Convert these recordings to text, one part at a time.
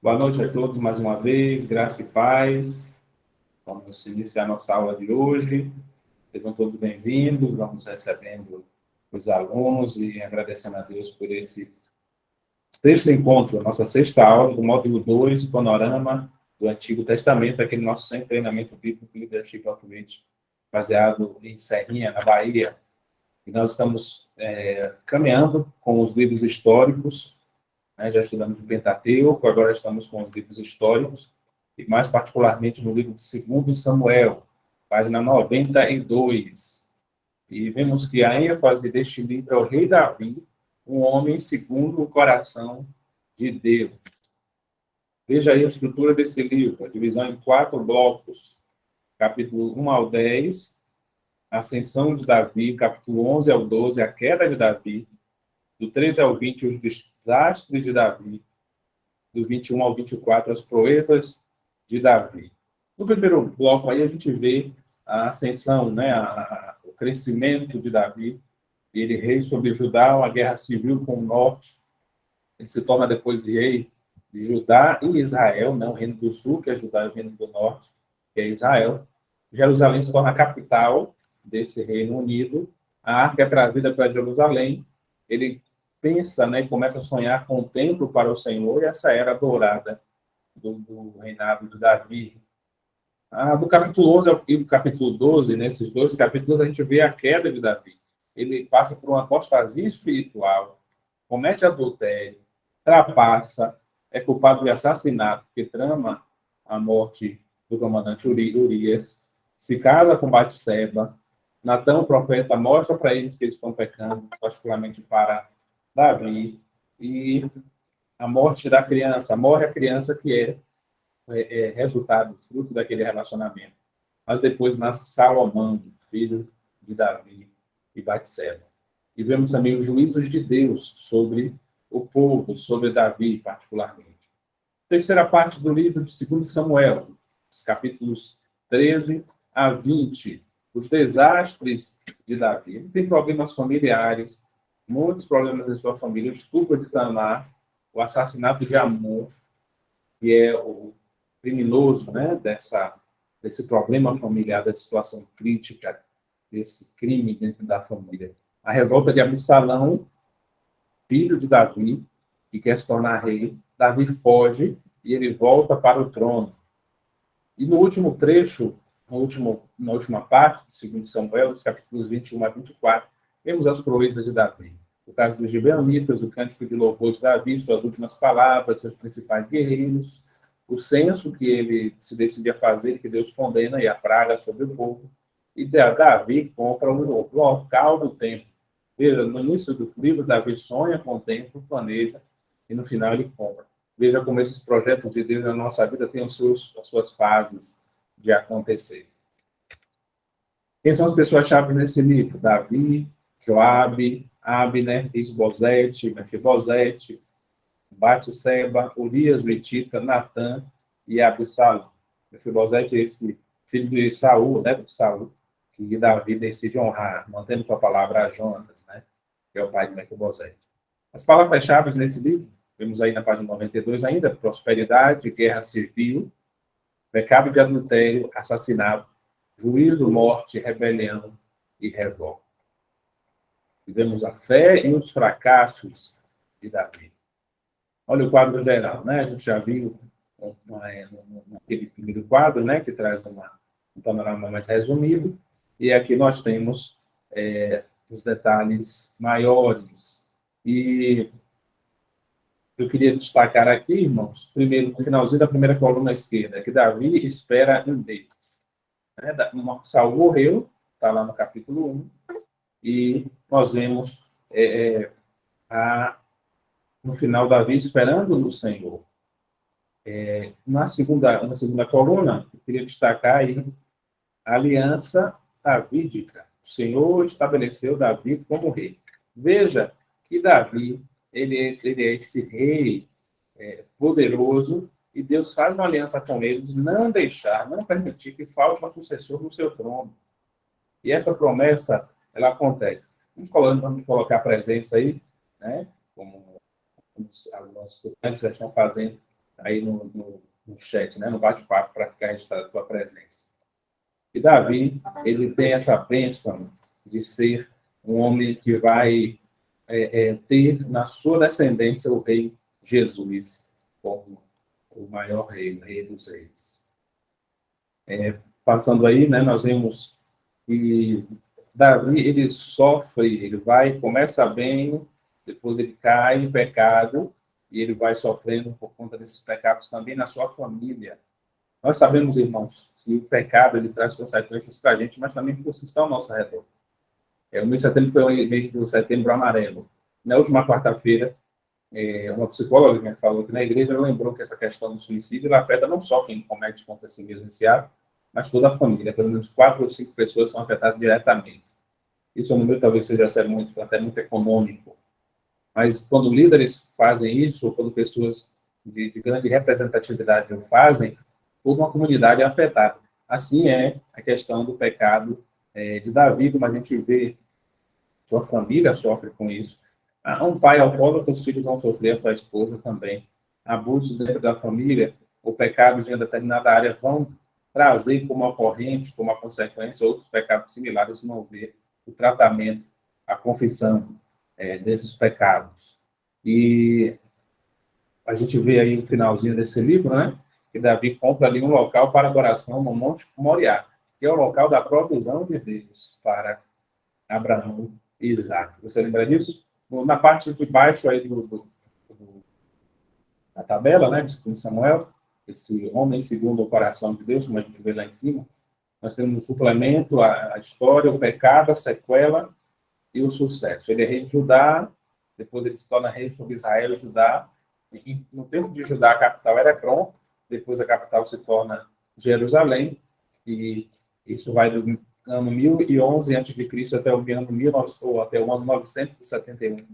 Boa noite a todos mais uma vez, graça e paz. Vamos iniciar nossa aula de hoje. Sejam todos bem-vindos, vamos recebendo os alunos e agradecendo a Deus por esse sexto encontro, nossa sexta aula do módulo 2, Panorama do Antigo Testamento, aquele nosso sem treinamento bíblico Leadership Outreach, baseado em Serrinha, na Bahia. E nós estamos caminhando com os livros históricos, né? Já estudamos o Pentateuco, agora estamos com os livros históricos, e mais particularmente no livro de 2 Samuel, página 92. E vemos que a ênfase deste livro é o rei Davi, um homem segundo o coração de Deus. Veja aí a estrutura desse livro, a divisão em 4 blocos, capítulo 1 ao 10, a ascensão de Davi, capítulo 11 ao 12, a queda de Davi, do 13 ao 20, os desastres de Davi, do 21 ao 24, as proezas de Davi. No primeiro bloco aí a gente vê a ascensão, né, o crescimento de Davi, ele rei sobre Judá, uma guerra civil com o norte, ele se torna depois rei de Judá e Israel, né, o reino do sul, que é Judá, e o reino do norte, que é Israel. Jerusalém se torna a capital desse Reino Unido, a arca é trazida para Jerusalém, ele pensa, né, começa a sonhar com o templo para o Senhor, e essa era dourada do reinado de Davi. Do capítulo 11 e do capítulo 12, nesses dois capítulos, a gente vê a queda de Davi. Ele passa por uma apostasia espiritual, comete adultério, trapassa, é culpado de assassinato, porque trama a morte do comandante Urias, se casa com Batseba. Natã, o profeta, mostra para eles que eles estão pecando, particularmente para Davi, e a morte da criança, morre a criança que é resultado, fruto daquele relacionamento. Mas depois nasce Salomão, filho de Davi e Batseba. E vemos também os juízos de Deus sobre o povo, sobre Davi particularmente. Terceira parte do livro de 2 Samuel, os capítulos 13 a 20, os desastres de Davi. Ele tem problemas familiares, muitos problemas em sua família, o estupro de Tamar, o assassinato de Amon, que é o criminoso, né, desse problema familiar, dessa situação crítica, desse crime dentro da família. A revolta de Absalão, filho de Davi, que quer se tornar rei. Davi foge e ele volta para o trono. E no último trecho, na última parte, segundo Samuel, dos capítulos 21 a 24, vemos as proezas de Davi. O caso dos gibeonitas, o cântico de louvor de Davi, suas últimas palavras, seus principais guerreiros, o censo que ele se decide a fazer, que Deus condena, e a praga sobre o povo. E Davi compra o local do templo. Veja, no início do livro, Davi sonha com o templo, planeja, e no final ele compra. Veja como esses projetos de Deus na nossa vida têm as suas fases de acontecer. Quem são as pessoas-chave nesse livro? Davi, Joabe, Abner, Isbosete, Mefibosete, Batseba, Urias, o Hitita, Natã e Absalão. Mefibosete é esse filho de Saul, né, do Saul, que Davi decide honrar, mantendo sua palavra a Jonas, né, que é o pai de Mefibosete. As palavras-chave nesse livro, vemos aí na página 92 ainda: prosperidade, guerra civil, pecado de adultério, assassinato, juízo, morte, rebelião e revolta. Vivemos a fé e os fracassos de Davi. Olha o quadro geral, né? A gente já viu naquele primeiro quadro, né, que traz um panorama mais resumido, e aqui nós temos os detalhes maiores. E eu queria destacar aqui, irmãos, primeiro, no finalzinho da primeira coluna à esquerda, que Davi espera em Deus. Né? Saul morreu, está lá no capítulo 1, e nós vemos no final Davi esperando no Senhor. Na segunda coluna, eu queria destacar aí a aliança davídica. O Senhor estabeleceu Davi como rei. Veja que Davi, ele é esse rei poderoso, e Deus faz uma aliança com ele de não permitir que falte um sucessor no seu trono. E essa promessa, ela acontece. Vamos colocar a presença aí, né? Como alguns estudantes já estão fazendo aí no chat, né, no bate-papo, para ficar registrada a tua presença. E Davi, ele tem essa bênção de ser um homem que vai ter na sua descendência o rei Jesus, como o maior rei, o rei dos reis. Passando aí, né, nós vemos que Davi, ele sofre, ele começa bem, depois ele cai em pecado, e ele vai sofrendo por conta desses pecados também na sua família. Nós sabemos, irmãos, que o pecado, ele traz consequências para a gente, mas também por si está ao nosso redor. O mês de setembro foi o mês do Setembro Amarelo. Na última quarta-feira, uma psicóloga que falou que na igreja lembrou que essa questão do suicídio ela afeta não só quem comete contra si mesmo esse ato, mas toda a família. Pelo menos 4 ou 5 pessoas são afetadas diretamente. Isso, no meu, talvez seja até muito econômico. Mas quando líderes fazem isso, ou quando pessoas de grande representatividade o fazem, toda uma comunidade é afetada. Assim é a questão do pecado de Davi, como a gente vê, sua família sofre com isso. Um pai alcoólatra, os filhos vão sofrer, a sua esposa também. Abusos dentro da família, ou pecados em determinada área vão trazer como ocorrente, como a consequência, outros pecados similares, se não ver o tratamento, a confissão desses pecados. E a gente vê aí no finalzinho desse livro, né, que Davi compra ali um local para adoração no Monte Moriá, que é o local da provisão de Deus para Abraão e Isaac. Você lembra disso? Na parte de baixo aí da tabela, né, de Samuel, esse homem segundo o coração de Deus, como a gente vê lá em cima, nós temos o suplemento, a história, o pecado, a sequela e o sucesso. Ele é rei de Judá, depois ele se torna rei sobre Israel e Judá. E no tempo de Judá, a capital era Hebrom, depois a capital se torna Jerusalém, e isso vai do ano 1011 a.C. até o ano 971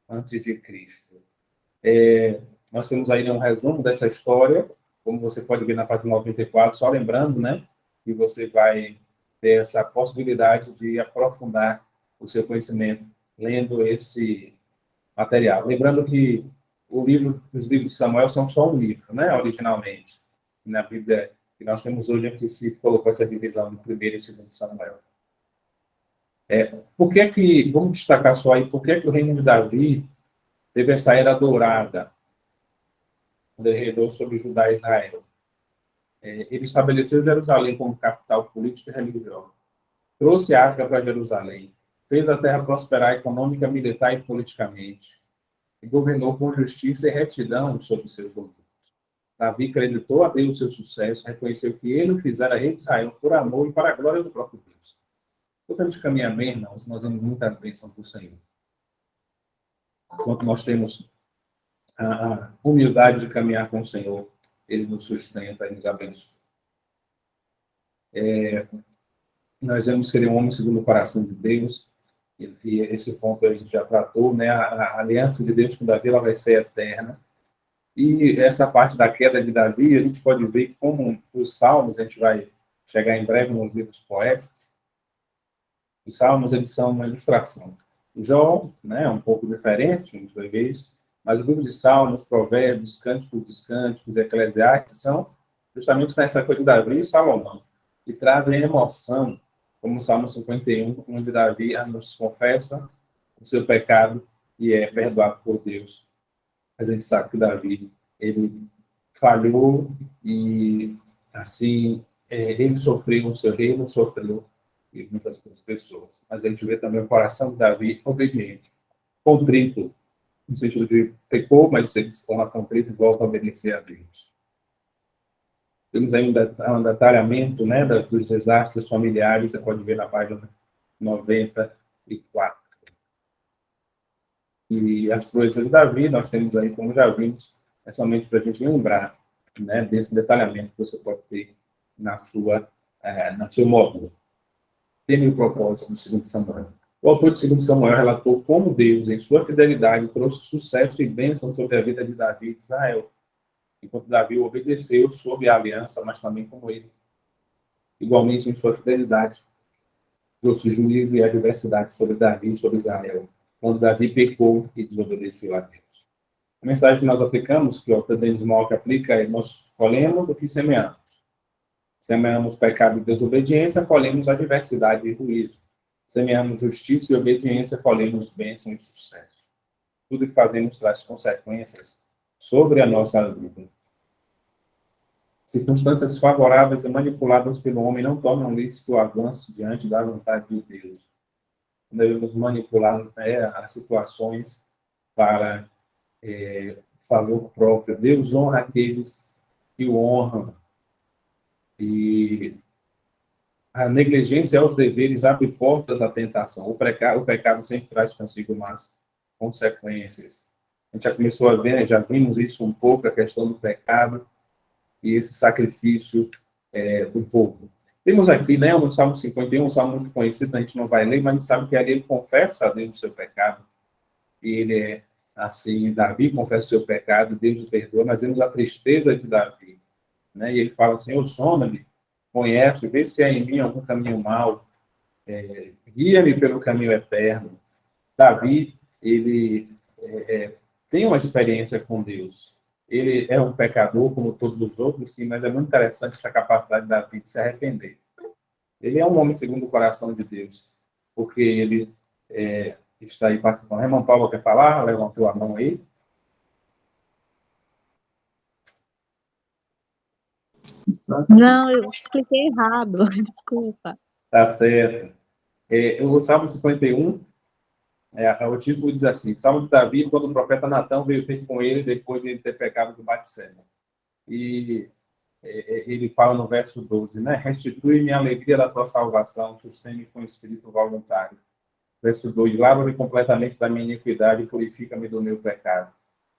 a.C. Nós temos aí um resumo dessa história, como você pode ver na página 94, só lembrando, né, que você vai ter essa possibilidade de aprofundar o seu conhecimento lendo esse material. Lembrando que os livros de Samuel são só um livro, né, originalmente. Na Bíblia que nós temos hoje aqui se colocou essa divisão de primeiro e segundo Samuel. Vamos destacar só aí, por que o reino de Davi teve essa era dourada, quando ele reinou sobre Judá e Israel? Ele estabeleceu Jerusalém como capital política e religiosa, trouxe a África para Jerusalém, fez a terra prosperar econômica, militar e politicamente, e governou com justiça e retidão sobre seus domínios. Davi acreditou a Deus o seu sucesso, reconheceu que ele o fizera rei de Israel por amor e para a glória do próprio Deus. Quando a gente caminha bem, irmãos, nós vemos muita bênção do Senhor. Enquanto nós temos a humildade de caminhar com o Senhor, Ele nos sustenta e nos abençoa. Nós vemos que ele é um homem segundo o coração de Deus, e esse ponto a gente já tratou, né? A aliança de Deus com Davi ela vai ser eterna. E essa parte da queda de Davi, a gente pode ver como os Salmos, a gente vai chegar em breve nos livros poéticos, os Salmos, eles são uma ilustração. O Jó, né, é um pouco diferente, a gente vai ver isso, mas o livro de Salmos, Provérbios, Cânticos dos Cânticos, Eclesiastes, são justamente nessa coisa de Davi e Salomão, que trazem emoção, como o Salmo 51, onde Davi nos confessa o seu pecado e é perdoado por Deus. Mas a gente sabe que Davi, ele falhou e, assim, ele sofreu, o seu reino sofreu, e muitas outras pessoas. Mas a gente vê também o coração de Davi obediente, contrito, no sentido de pecou, mas ele se torna contrito e volta a obedecer a Deus. Temos aí um detalhamento, né, dos desastres familiares, você pode ver na página 94. E as coisas de Davi, nós temos aí, como já vimos, é somente para a gente lembrar, né, desse detalhamento que você pode ter no seu módulo. Tem o propósito do segundo Samuel. O autor de segundo Samuel relatou como Deus, em sua fidelidade, trouxe sucesso e bênção sobre a vida de Davi e de Israel, enquanto Davi obedeceu sob a aliança, mas também como ele. Igualmente, em sua fidelidade, trouxe juízo e adversidade sobre Davi e sobre Israel, quando Davi pecou e desobedeceu a Deus. A mensagem que nós aplicamos, que o Tendência Maior que aplica, é: nós colhemos o que semeamos. Semeamos pecado e desobediência, colhemos a diversidade e juízo. Semeamos justiça e obediência, colhemos bênção e sucesso. Tudo que fazemos traz consequências sobre a nossa vida. Circunstâncias favoráveis e manipuladas pelo homem não tornam lícito o avanço diante da vontade de Deus. Devemos manipular as situações para favor próprio. Deus honra aqueles que o honram. E a negligência aos deveres abre portas à tentação. O pecado sempre traz consigo mais consequências. A gente já começou a ver, já vimos isso um pouco, a questão do pecado e esse sacrifício do povo. Temos aqui, né, no Salmo 51, um salmo muito conhecido, a gente não vai ler, mas a gente sabe que ali ele confessa a Deus o seu pecado. E ele é assim: Davi confessa o seu pecado, Deus o perdoa. Nós vemos a tristeza de Davi, né? E ele fala assim: eu soma-me, conhece, vê se há em mim algum caminho mau, guia-me pelo caminho eterno. Davi, ele tem uma experiência com Deus. Ele é um pecador, como todos os outros, sim, mas é muito interessante essa capacidade de Davi de se arrepender. Ele é um homem segundo o coração de Deus, porque ele está aí participando. Irmão Paulo quer falar? Levantou a mão aí. Não, eu expliquei errado. Desculpa. Tá certo. O Salmo 51, o título diz assim: Salmo de Davi, quando o profeta Natão veio ter com ele depois de ele ter pecado do Batseba. E ele fala no verso 12, né? Restitui-me a alegria da tua salvação, sustém-me com espírito voluntário. Verso 2, lava-me completamente da minha iniquidade e purifica-me do meu pecado,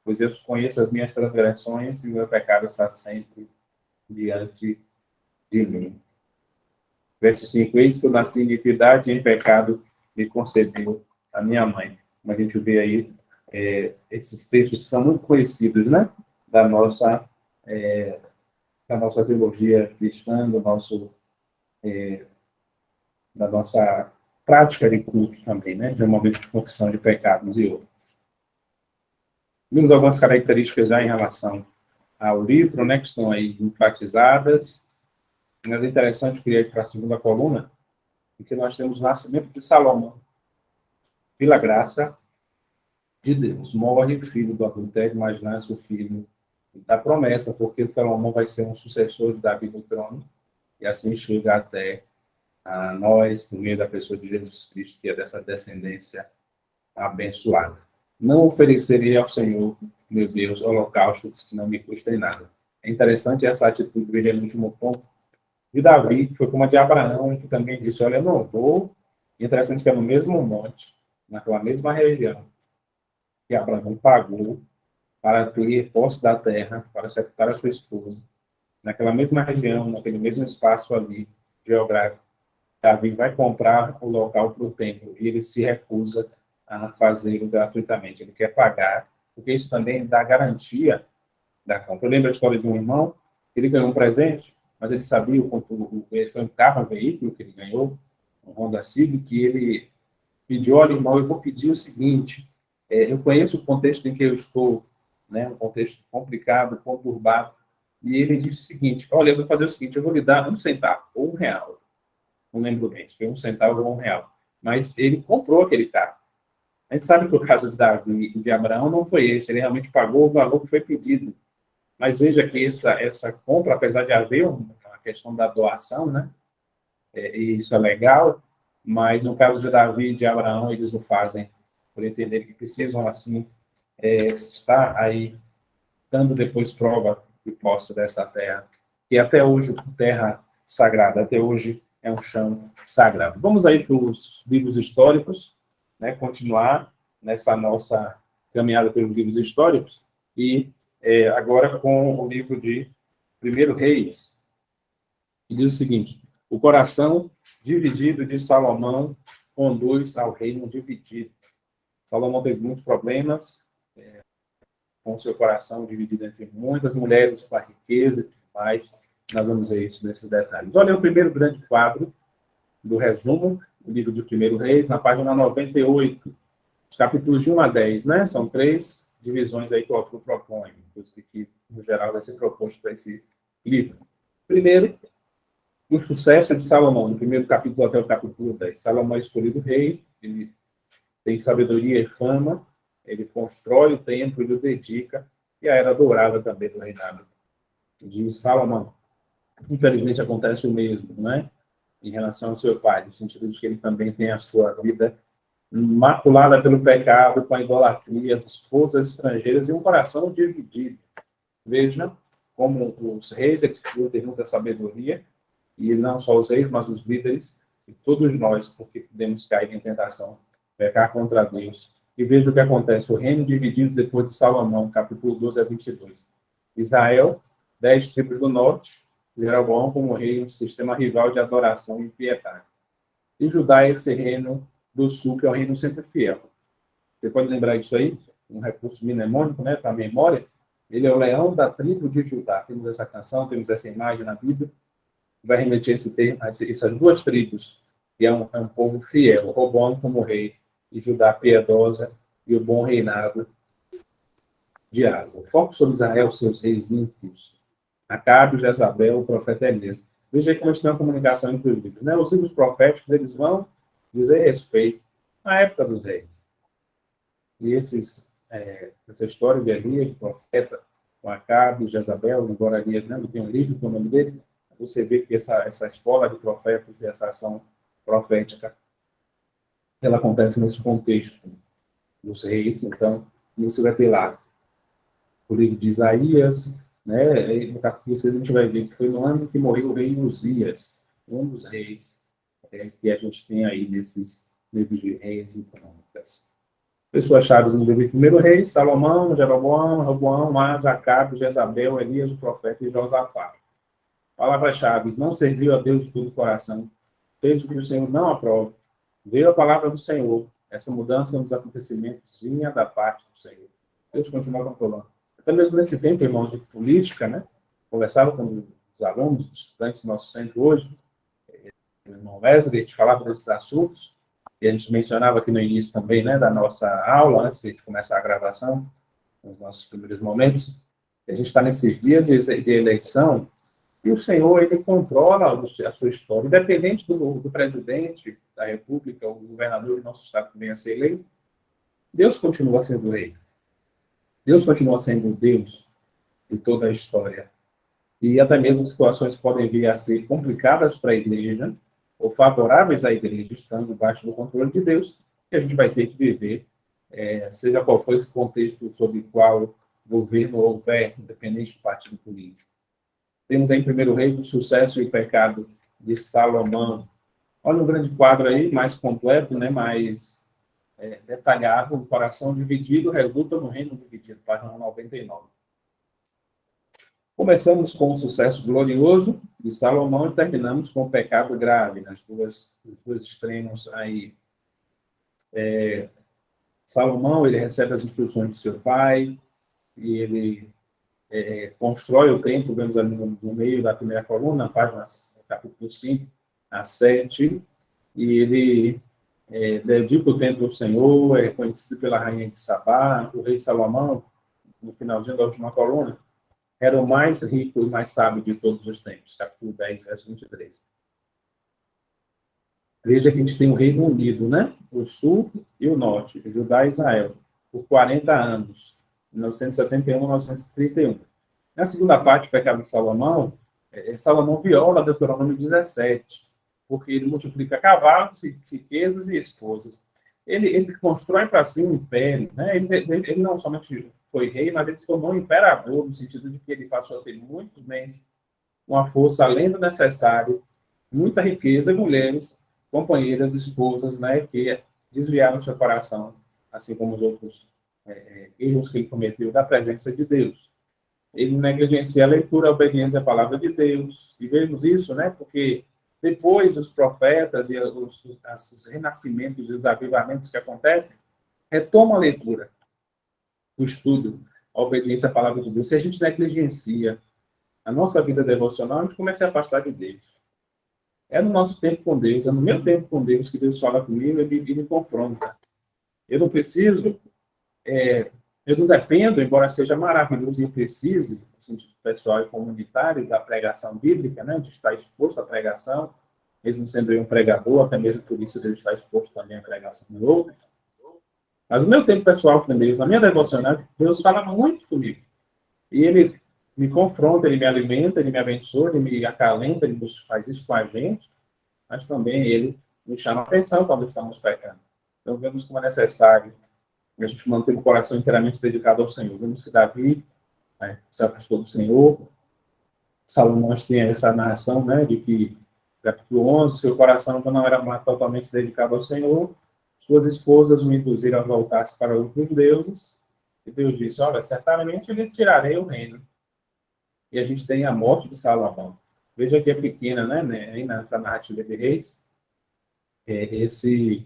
pois eu conheço as minhas transgressões e o meu pecado está sempre diante de mim. Verso 5, eis que eu nasci em iniquidade e em pecado me concebeu a minha mãe. Como a gente vê aí, esses textos são muito conhecidos, né? Da nossa teologia cristã, da nossa prática de culto também, né? De um momento de confissão de pecados e outros. Vimos algumas características já em relação ao livro, né? Que estão aí enfatizadas. Mas é interessante, eu queria ir para a segunda coluna, em que nós temos o nascimento de Salomão. Pela graça de Deus, morre o filho do adultério, mas nasce o filho da promessa, porque Salomão vai ser um sucessor de Davi no trono, e assim chega até a nós, por meio da pessoa de Jesus Cristo, que é dessa descendência abençoada. Não oferecerei ao Senhor, meu Deus, holocaustos que não me custem nada. É interessante essa atitude, veja no último ponto, de Davi, que foi como a de Abraão, que também disse: olha, eu não vou. E interessante que é no mesmo monte, naquela mesma região, que Abraão pagou para ter posse da terra, para sepultar a sua esposa. Naquela mesma região, naquele mesmo espaço ali, geográfico, Davi vai comprar o local para o templo e ele se recusa a fazê-lo gratuitamente. Ele quer pagar, porque isso também dá garantia da compra. Eu lembro a história de um irmão, ele ganhou um presente, mas ele sabia o quanto foi um carro, um veículo que ele ganhou, um Honda Civic, que ele pediu: olha, irmão, eu vou pedir o seguinte, eu conheço o contexto em que eu estou, né, um contexto complicado, conturbado, e ele disse o seguinte: olha, eu vou fazer o seguinte, eu vou lhe dar 1 centavo ou R$ 1, não lembro bem se foi 1 centavo ou R$ 1, mas ele comprou aquele carro. A gente sabe que o caso de Davi e de Abraão não foi esse, ele realmente pagou o valor que foi pedido. Mas veja que essa compra, apesar de haver uma questão da doação, né, e isso é legal, mas no caso de Davi e de Abraão, eles o fazem por entender que precisam, assim, estar aí dando depois prova de posse dessa terra, que até hoje terra sagrada, até hoje é um chão sagrado. Vamos aí para os livros históricos, né, continuar nessa nossa caminhada pelos livros históricos, e agora com o livro de 1 Reis, que diz o seguinte: o coração dividido de Salomão conduz ao reino dividido. Salomão teve muitos problemas com o seu coração dividido entre muitas mulheres, com a riqueza e tudo mais. Nós vamos ver isso nesses detalhes. Olha o primeiro grande quadro do resumo, o livro de 1 Reis, na página 98, os capítulos de 1 a 10, né? São 3 divisões aí que o autor propõe, que no geral vai ser proposto para esse livro. Primeiro, o sucesso de Salomão, no primeiro capítulo até o capítulo 10. Salomão é escolhido rei, ele tem sabedoria e fama, ele constrói o templo, ele o dedica, e a era dourada também do reinado de Salomão. Infelizmente acontece o mesmo, né? Em relação ao seu pai, no sentido de que ele também tem a sua vida maculada pelo pecado, com a idolatria, as esposas estrangeiras e um coração dividido. Veja como os reis têm muita sabedoria, e não só os reis, mas os líderes, e todos nós, porque podemos cair em tentação, pecar contra Deus. E veja o que acontece, o reino dividido depois de Salomão, capítulo 12 a 22. Israel, 10 tribos do norte, Jeroboão como rei, um sistema rival de adoração e piedade. E Judá, esse reino do sul, que é um reino sempre fiel. Você pode lembrar disso aí? Um recurso mnemônico, né, para a memória. Ele é o leão da tribo de Judá. Temos essa canção, temos essa imagem na Bíblia. Vai remeter essas duas tribos, que é um povo fiel. Roboão como rei, e Judá piedosa, e o bom reinado de Asa. Foco sobre Israel, seus reis ímpios. Acabe, Jezabel, o profeta Elias. Veja aí como eles têm uma comunicação entre os livros, né? Os livros proféticos, eles vão dizer respeito à época dos reis. E essa história de Elias, de profeta, com Acabe, Jezabel, embora Elias não tem um livro com o nome dele, você vê que essa escola de profetas e essa ação profética, ela acontece nesse contexto dos reis. Então, você vai ter lá o livro de Isaías, né? E no capítulo 6 a gente vai ver que foi no ano que morreu o rei Uzias, um dos reis que a gente tem aí nesses livros de reis e crônicas. Pessoas chaves no livro de primeiro rei: Salomão, Jeroboão, Roboão, Asa, Acabe, Jezabel, Elias, o profeta e Josafá. Palavras-chave: não serviu a Deus de todo o coração, fez o que o Senhor não aprova. Veio a palavra do Senhor. Essa mudança nos acontecimentos vinha da parte do Senhor. Deus continua controlando. Até mesmo nesse tempo, irmãos, de política, né? Conversava com os alunos, os estudantes do nosso centro hoje, o irmão Wesley, a gente falava desses assuntos, e a gente mencionava aqui no início também, né, da nossa aula, antes de começar a gravação, nos nossos primeiros momentos, a gente está nesses dias de eleição, e o Senhor, ele controla a sua história, independente do presidente da República, o governador do nosso estado que venha a ser eleito, Deus continua sendo rei. Deus continua sendo Deus de toda a história. E até mesmo situações podem vir a ser complicadas para a igreja, ou favoráveis à igreja, estando debaixo do controle de Deus, que a gente vai ter que viver, seja qual for esse contexto sobre o qual governo houver, independente do partido político. Temos aí em primeiro rei o sucesso e o pecado de Salomão. Olha um grande quadro aí, mais completo, né, mais detalhado. O coração dividido resulta no reino dividido, página 99. Começamos com o sucesso glorioso de Salomão e terminamos com o pecado grave, nos dois extremos aí. Salomão, ele recebe as instruções de seu pai, e ele constrói o templo, vemos ali no meio da primeira coluna, página, capítulo 5 a 7, e ele dedica o templo ao Senhor, é reconhecido pela rainha de Sabá. O rei Salomão, no finalzinho da última coluna, era o mais rico e mais sábio de todos os tempos, capítulo 10, verso 23. Veja que a gente tem o Reino Unido, né? O sul e o norte, Judá e Israel, por 40 anos, 1971 a 1931. Na segunda parte, o pecado de Salomão, Salomão viola Deuteronômio 17, porque ele multiplica cavalos, riquezas e esposas. Ele constrói para si um império, né? Ele não somente foi rei, mas ele se tornou um imperador, no sentido de que ele passou a ter muitos bens, uma força além do necessário, muita riqueza e mulheres, companheiras, esposas, né, que desviaram seu coração, assim como os outros erros que ele cometeu, da presença de Deus. Ele negligencia a leitura, a obediência à palavra de Deus, e vemos isso, né, porque depois os profetas e os renascimentos e os avivamentos que acontecem, retomam a leitura, o estudo, a obediência à palavra de Deus. Se a gente negligencia a nossa vida devocional, a gente começa a se afastar de Deus. É no nosso tempo com Deus, é no meu tempo com Deus que Deus fala comigo e me confronta. Eu não preciso Eu não dependo, embora seja maravilhoso e precise, no sentido pessoal e comunitário, da pregação bíblica, né, de estar exposto à pregação, mesmo sendo eu um pregador, até mesmo por isso ele está exposto também à pregação de outros. Mas o meu tempo pessoal com Deus, na minha devocional, Deus fala muito comigo. E ele me confronta, ele me alimenta, ele me abençoa, ele me acalenta, ele faz isso com a gente, mas também ele nos chama a atenção quando estamos pecando. Então, vemos como é necessário a gente manter o coração inteiramente dedicado ao Senhor. Vemos que Davi, né, se afastou do Senhor. Salomão tem essa narração, né, de que, capítulo 11, seu coração já não era mais totalmente dedicado ao Senhor, suas esposas o induziram a voltar-se para outros deuses, e Deus disse, olha, certamente eu lhe tirarei o reino. E a gente tem a morte de Salomão. Veja que é pequena, né, aí nessa narrativa de Reis, esse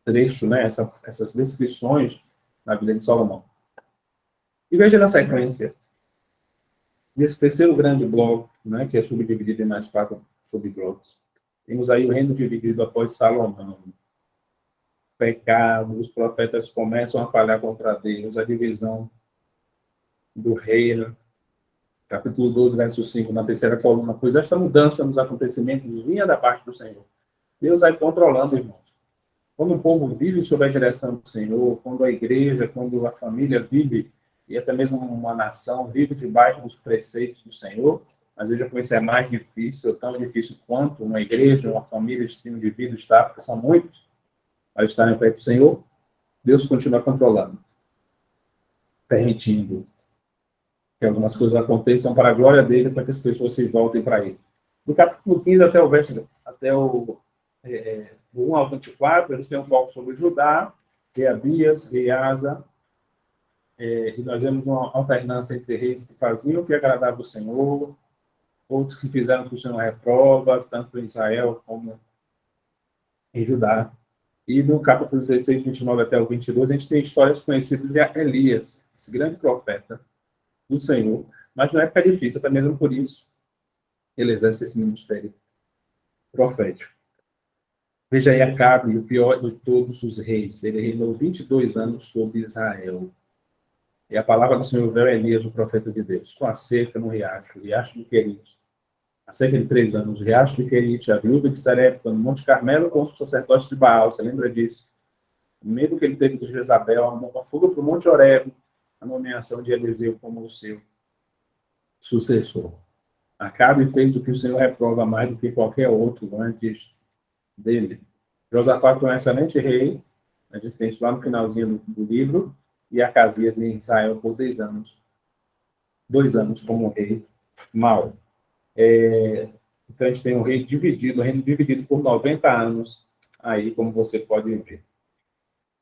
trecho, né, essas descrições na vida de Salomão. E veja na sequência, nesse terceiro grande bloco, né, que é subdividido em mais 4 subblocos, temos aí o reino dividido após Salomão. Pecado, os profetas começam a falhar contra Deus, a divisão do reino. Capítulo 12, verso 5, na terceira coluna. Pois esta mudança nos acontecimentos vinha da parte do Senhor. Deus vai controlando, irmãos. Quando o povo vive sob a direção do Senhor, quando a igreja, quando a família vive, e até mesmo uma nação vive debaixo dos preceitos do Senhor, às vezes isso é mais difícil, tão difícil quanto uma igreja, uma família, estilo de vida está, porque são muitos, para estarem perto do Senhor, Deus continua controlando, permitindo que algumas coisas aconteçam para a glória dele, para que as pessoas se voltem para ele. Do capítulo 15 até o verso, do 1 ao 24, eles têm um foco sobre Judá, rei Abias, rei Asa, e nós vemos uma alternância entre reis que faziam o que agradava o Senhor, outros que fizeram o que o Senhor reprova, tanto em Israel como em Judá. E no capítulo 16, 29 até o 22, a gente tem histórias conhecidas de Elias, esse grande profeta do Senhor, mas na época difícil, até mesmo por isso, ele exerce esse ministério profético. Veja aí Acabe, o pior de todos os reis. Ele reinou 22 anos sobre Israel. E a palavra do Senhor veio a Elias, o profeta de Deus, com a seca no riacho de Querite. Há cerca de 3 anos, o riacho de Querite, a viúva de Sarepta, no Monte Carmelo, com os sacerdotes de Baal. Você lembra disso? O medo que ele teve de Jezabel, a fuga para o Monte Horebe, a nomeação de Eliseu como o seu sucessor. Acabe fez o que o Senhor reprova mais do que qualquer outro antes dele. Josafá foi um excelente rei, a gente tem isso lá no finalzinho do livro, e Acasias em Israel por 10 anos. 2 anos como rei mau. Então a gente tem um reino dividido por 90 anos, aí como você pode ver.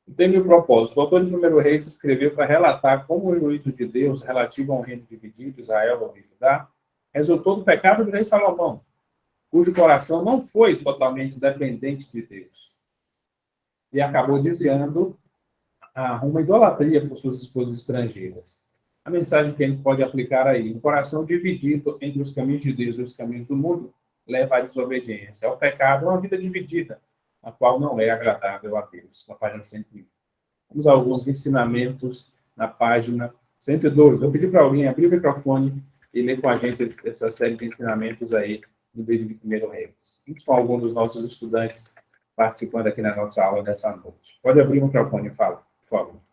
Entende o propósito? O autor de 1 Reis escreveu para relatar como o juízo de Deus relativo ao reino dividido, Israel ou Judá, resultou do pecado do rei Salomão, cujo coração não foi totalmente dependente de Deus. E acabou desviando a uma idolatria por suas esposas estrangeiras. A mensagem que a gente pode aplicar aí, um coração dividido entre os caminhos de Deus e os caminhos do mundo, leva à desobediência. O pecado é uma vida dividida, a qual não é agradável a Deus. Na página 101. Vamos a alguns ensinamentos na página 102. Eu pedi para alguém abrir o microfone e ler com a gente essa série de ensinamentos aí do livro de 1 Reis. Isso com alguns dos nossos estudantes participando aqui na nossa aula dessa noite. Pode abrir o microfone e fala, por favor.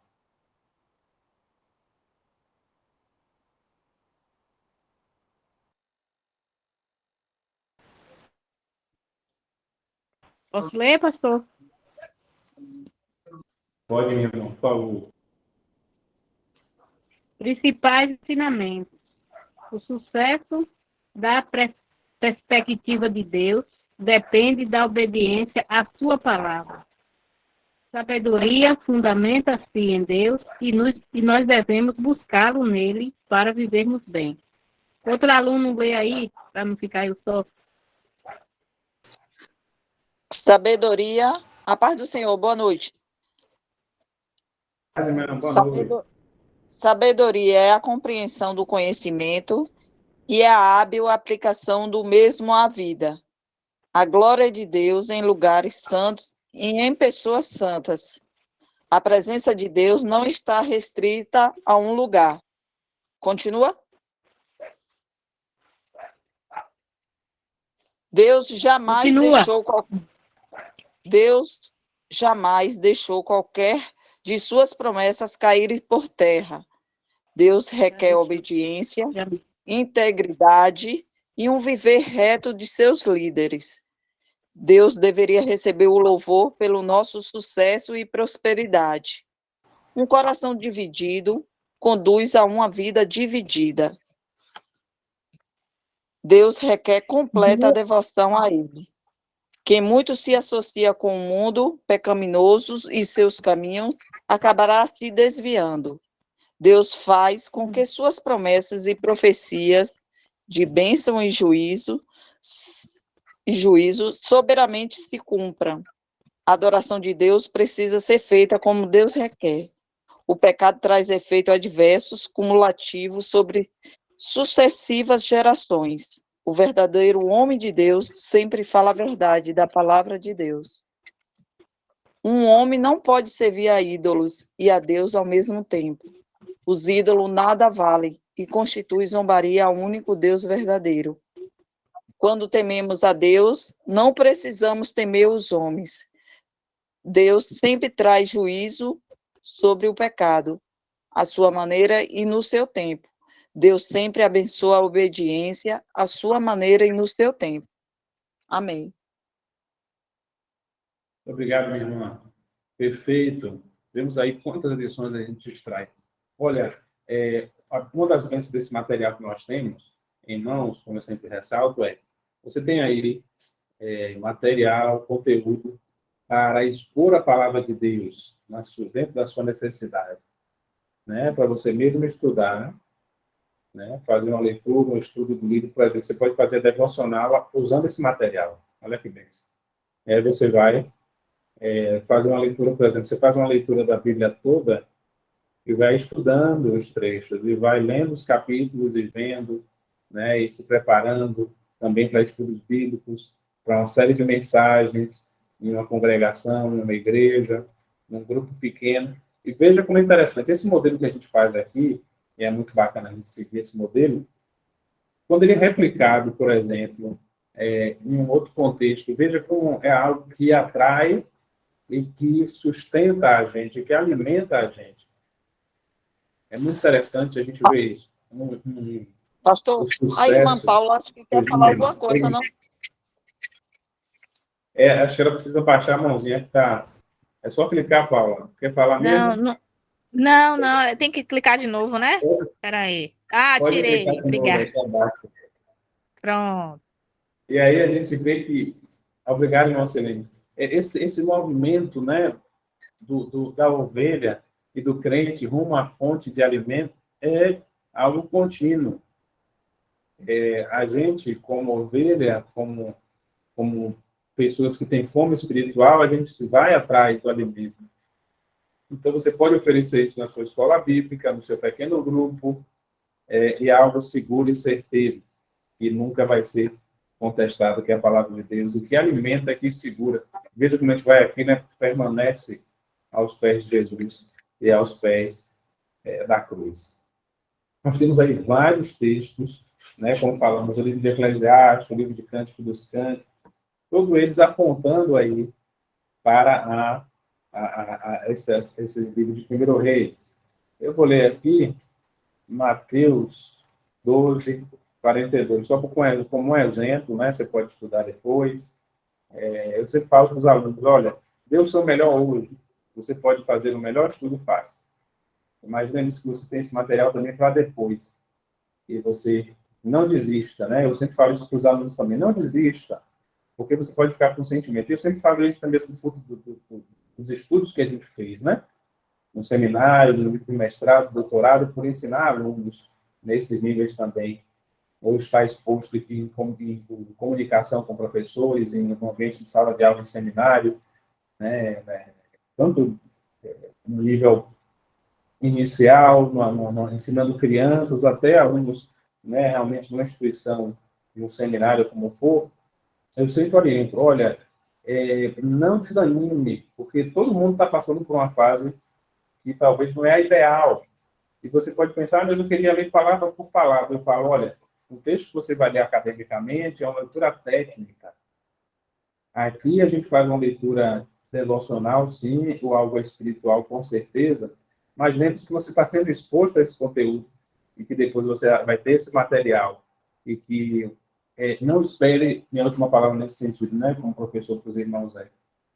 Posso ler, pastor? Pode, meu irmão, por favor. Principais ensinamentos. O sucesso da perspectiva de Deus depende da obediência à sua palavra. Sabedoria fundamenta-se em Deus e nós devemos buscá-lo nele para vivermos bem. Outro aluno lê aí, para não ficar eu só. Sabedoria, a paz do Senhor, boa noite. Boa noite. Sabedoria é a compreensão do conhecimento e a hábil aplicação do mesmo à vida. A glória de Deus em lugares santos e em pessoas santas. A presença de Deus não está restrita a um lugar. Continua? Deus jamais Continua. Deus jamais deixou qualquer de suas promessas caírem por terra. Deus requer obediência, integridade e um viver reto de seus líderes. Deus deveria receber o louvor pelo nosso sucesso e prosperidade. Um coração dividido conduz a uma vida dividida. Deus requer completa devoção a Ele. Quem muito se associa com o mundo pecaminoso e seus caminhos acabará se desviando. Deus faz com que suas promessas e profecias de bênção e juízo soberanamente se cumpram. A adoração de Deus precisa ser feita como Deus requer. O pecado traz efeitos adversos, cumulativos sobre sucessivas gerações. O verdadeiro homem de Deus sempre fala a verdade da palavra de Deus. Um homem não pode servir a ídolos e a Deus ao mesmo tempo. Os ídolos nada valem e constituem zombaria ao único Deus verdadeiro. Quando tememos a Deus, não precisamos temer os homens. Deus sempre traz juízo sobre o pecado, à sua maneira e no seu tempo. Deus sempre abençoa a obediência, à sua maneira e no seu tempo. Amém. Obrigado, minha irmã. Perfeito. Vemos aí quantas lições a gente extrai. Olha, uma das bênçãos desse material que nós temos em mãos, como eu sempre ressalto, você tem aí material, conteúdo para expor a palavra de Deus dentro da sua necessidade, né? Para você mesmo estudar, né? Fazer uma leitura, um estudo do livro, por exemplo, você pode fazer devocional usando esse material. Olha que bênção. Aí você vai fazer uma leitura, por exemplo, você faz uma leitura da Bíblia toda e vai estudando os trechos, e vai lendo os capítulos e vendo, né, e se preparando também para estudos bíblicos, para uma série de mensagens em uma congregação, em uma igreja, num grupo pequeno. E veja como é interessante. Esse modelo que a gente faz aqui, e é muito bacana a gente seguir esse modelo, quando ele é replicado, por exemplo, em um outro contexto, veja como é algo que atrai e que sustenta a gente, que alimenta a gente. É muito interessante a gente ver isso. Pastor, a irmã Paula acho que quer falar alguma coisa, não? Acho que ela precisa baixar a mãozinha que tá. É só clicar, Paula. Quer falar mesmo? Não, tem que clicar de novo, né? Espera aí. Pode Tirei. clicar de Obrigada. novo, Pronto. E aí a gente vê que, obrigado, irmão Celene, esse movimento, né, da ovelha e do crente rumo à fonte de alimento é algo contínuo. A gente, como ovelha, como pessoas que têm fome espiritual, a gente se vai atrás do alimento. Então, você pode oferecer isso na sua escola bíblica, no seu pequeno grupo, e é algo seguro e certeiro, que nunca vai ser contestado, que é a palavra de Deus, e que alimenta, que segura. Veja como a gente vai aqui, né, permanece aos pés de Jesus e aos pés da cruz. Nós temos aí vários textos, né, como falamos, o livro de Eclesiastes, o livro de Cântico dos Cânticos, todos eles apontando aí para esse livro de 1 Reis. Eu vou ler aqui Mateus 12, 42, só como um exemplo, né? Você pode estudar depois. Eu sempre falo para os alunos, olha, dê o seu melhor hoje. Você pode fazer o melhor estudo fácil. Imagina isso, que você tem esse material também para depois. E você não desista, né? Eu sempre falo isso para os alunos também, não desista, porque você pode ficar com sentimento. E eu sempre falo isso também no fruto dos estudos que a gente fez, né? No seminário, no mestrado, doutorado, por ensinar alunos nesses níveis também, ou estar exposto em comunicação com professores, em um ambiente de sala de aula de seminário, né? Tanto no nível inicial, ensinando crianças, até alunos, né, realmente numa instituição, de um seminário como for, eu sempre oriento, olha, não desanime, porque todo mundo está passando por uma fase que talvez não é a ideal. E você pode pensar, mas eu queria ler palavra por palavra. Eu falo, olha, o texto que você vai ler academicamente é uma leitura técnica. Aqui a gente faz uma leitura devocional, sim, ou algo espiritual, com certeza, mas lembre-se que você está sendo exposto a esse conteúdo e que depois você vai ter esse material e que não espere, minha última palavra nesse sentido, né, como professor para os irmãos aí,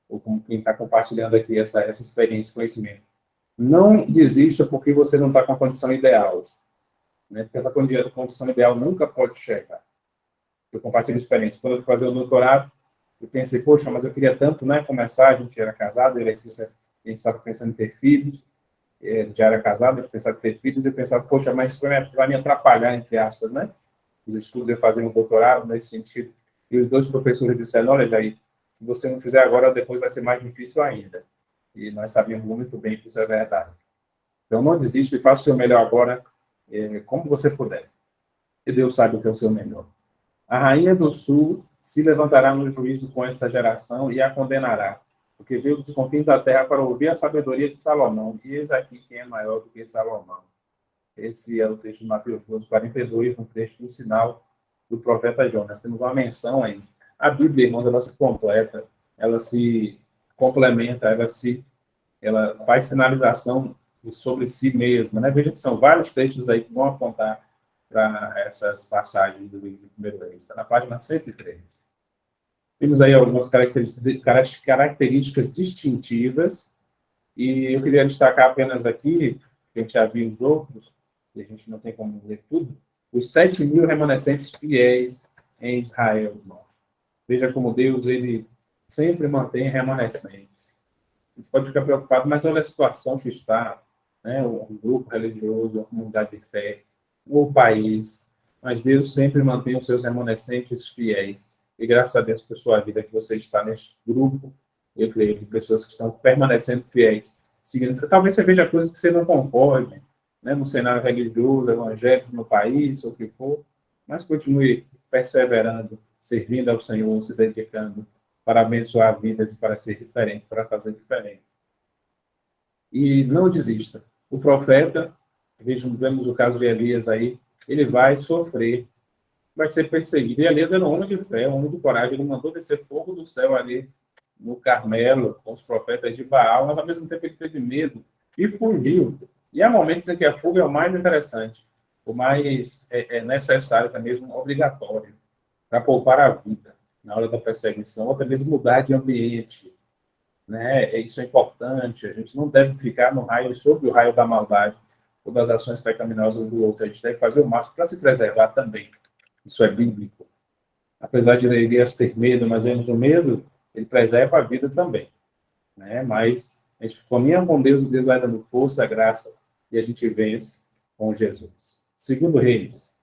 ou como quem está compartilhando aqui essa experiência, conhecimento. Não desista porque você não está com a condição ideal, né, porque essa condição ideal nunca pode chegar. Eu compartilho experiência. Quando eu fui fazer o doutorado, eu pensei, poxa, mas eu queria tanto, né, começar, a gente era casado, a gente estava pensando em ter filhos, já era casado, a gente pensava em ter filhos, e eu pensava, poxa, mas isso vai me atrapalhar, entre aspas, né? Os estudos de fazer um doutorado nesse sentido. E os dois professores disseram, olha, Jair, se você não fizer agora, depois vai ser mais difícil ainda. E nós sabíamos muito bem que isso é verdade. Então, não desista e faça o seu melhor agora, como você puder. E Deus sabe o que é o seu melhor. A rainha do sul se levantará no juízo com esta geração e a condenará, porque veio dos confins da terra para ouvir a sabedoria de Salomão. E eis aqui quem é maior do que Salomão. Esse é o texto de Mateus 12:42, no texto do sinal do profeta Jonas. Temos uma menção aí. A Bíblia, irmãos, ela se completa, ela se complementa, ela faz sinalização sobre si mesma, né? Veja que são vários textos aí que vão apontar para essas passagens do livro de 1 Reis. Está na página 103. Temos aí algumas características distintivas, e eu queria destacar apenas aqui, que a gente já viu os outros, e a gente não tem como ler tudo, os 7.000 remanescentes fiéis em Israel, irmãos. Veja como Deus, ele sempre mantém remanescentes. A gente pode ficar preocupado, mas olha a situação que está, né? Um grupo religioso, uma comunidade de fé, o país, mas Deus sempre mantém os seus remanescentes fiéis. E graças a Deus por sua vida que você está neste grupo, eu creio, de pessoas que estão permanecendo fiéis. Seguindo, talvez você veja coisas que você não concorde, né, no cenário religioso, evangélico, no país, ou o que for, mas continue perseverando, servindo ao Senhor, se dedicando para abençoar vidas e para ser diferente, para fazer diferente. E não desista. O profeta, vemos o caso de Elias aí, ele vai sofrer, vai ser perseguido. E Elias era um homem de fé, um homem de coragem, ele mandou descer fogo do céu ali no Carmelo, com os profetas de Baal, mas ao mesmo tempo ele teve medo e fugiu. E há momentos em que a fuga é o mais interessante, o mais necessário, até mesmo obrigatório, para poupar a vida na hora da perseguição, ou até mesmo mudar de ambiente. Né? Isso é importante, a gente não deve ficar sob o raio da maldade ou das ações pecaminosas do outro, a gente deve fazer o máximo para se preservar também. Isso é bíblico. Apesar de Elias ter medo, mas o medo, ele preserva a vida também. Né? Mas a gente caminha com Deus, e Deus vai dando força, graça, e a gente vence com Jesus. Segundo Reis,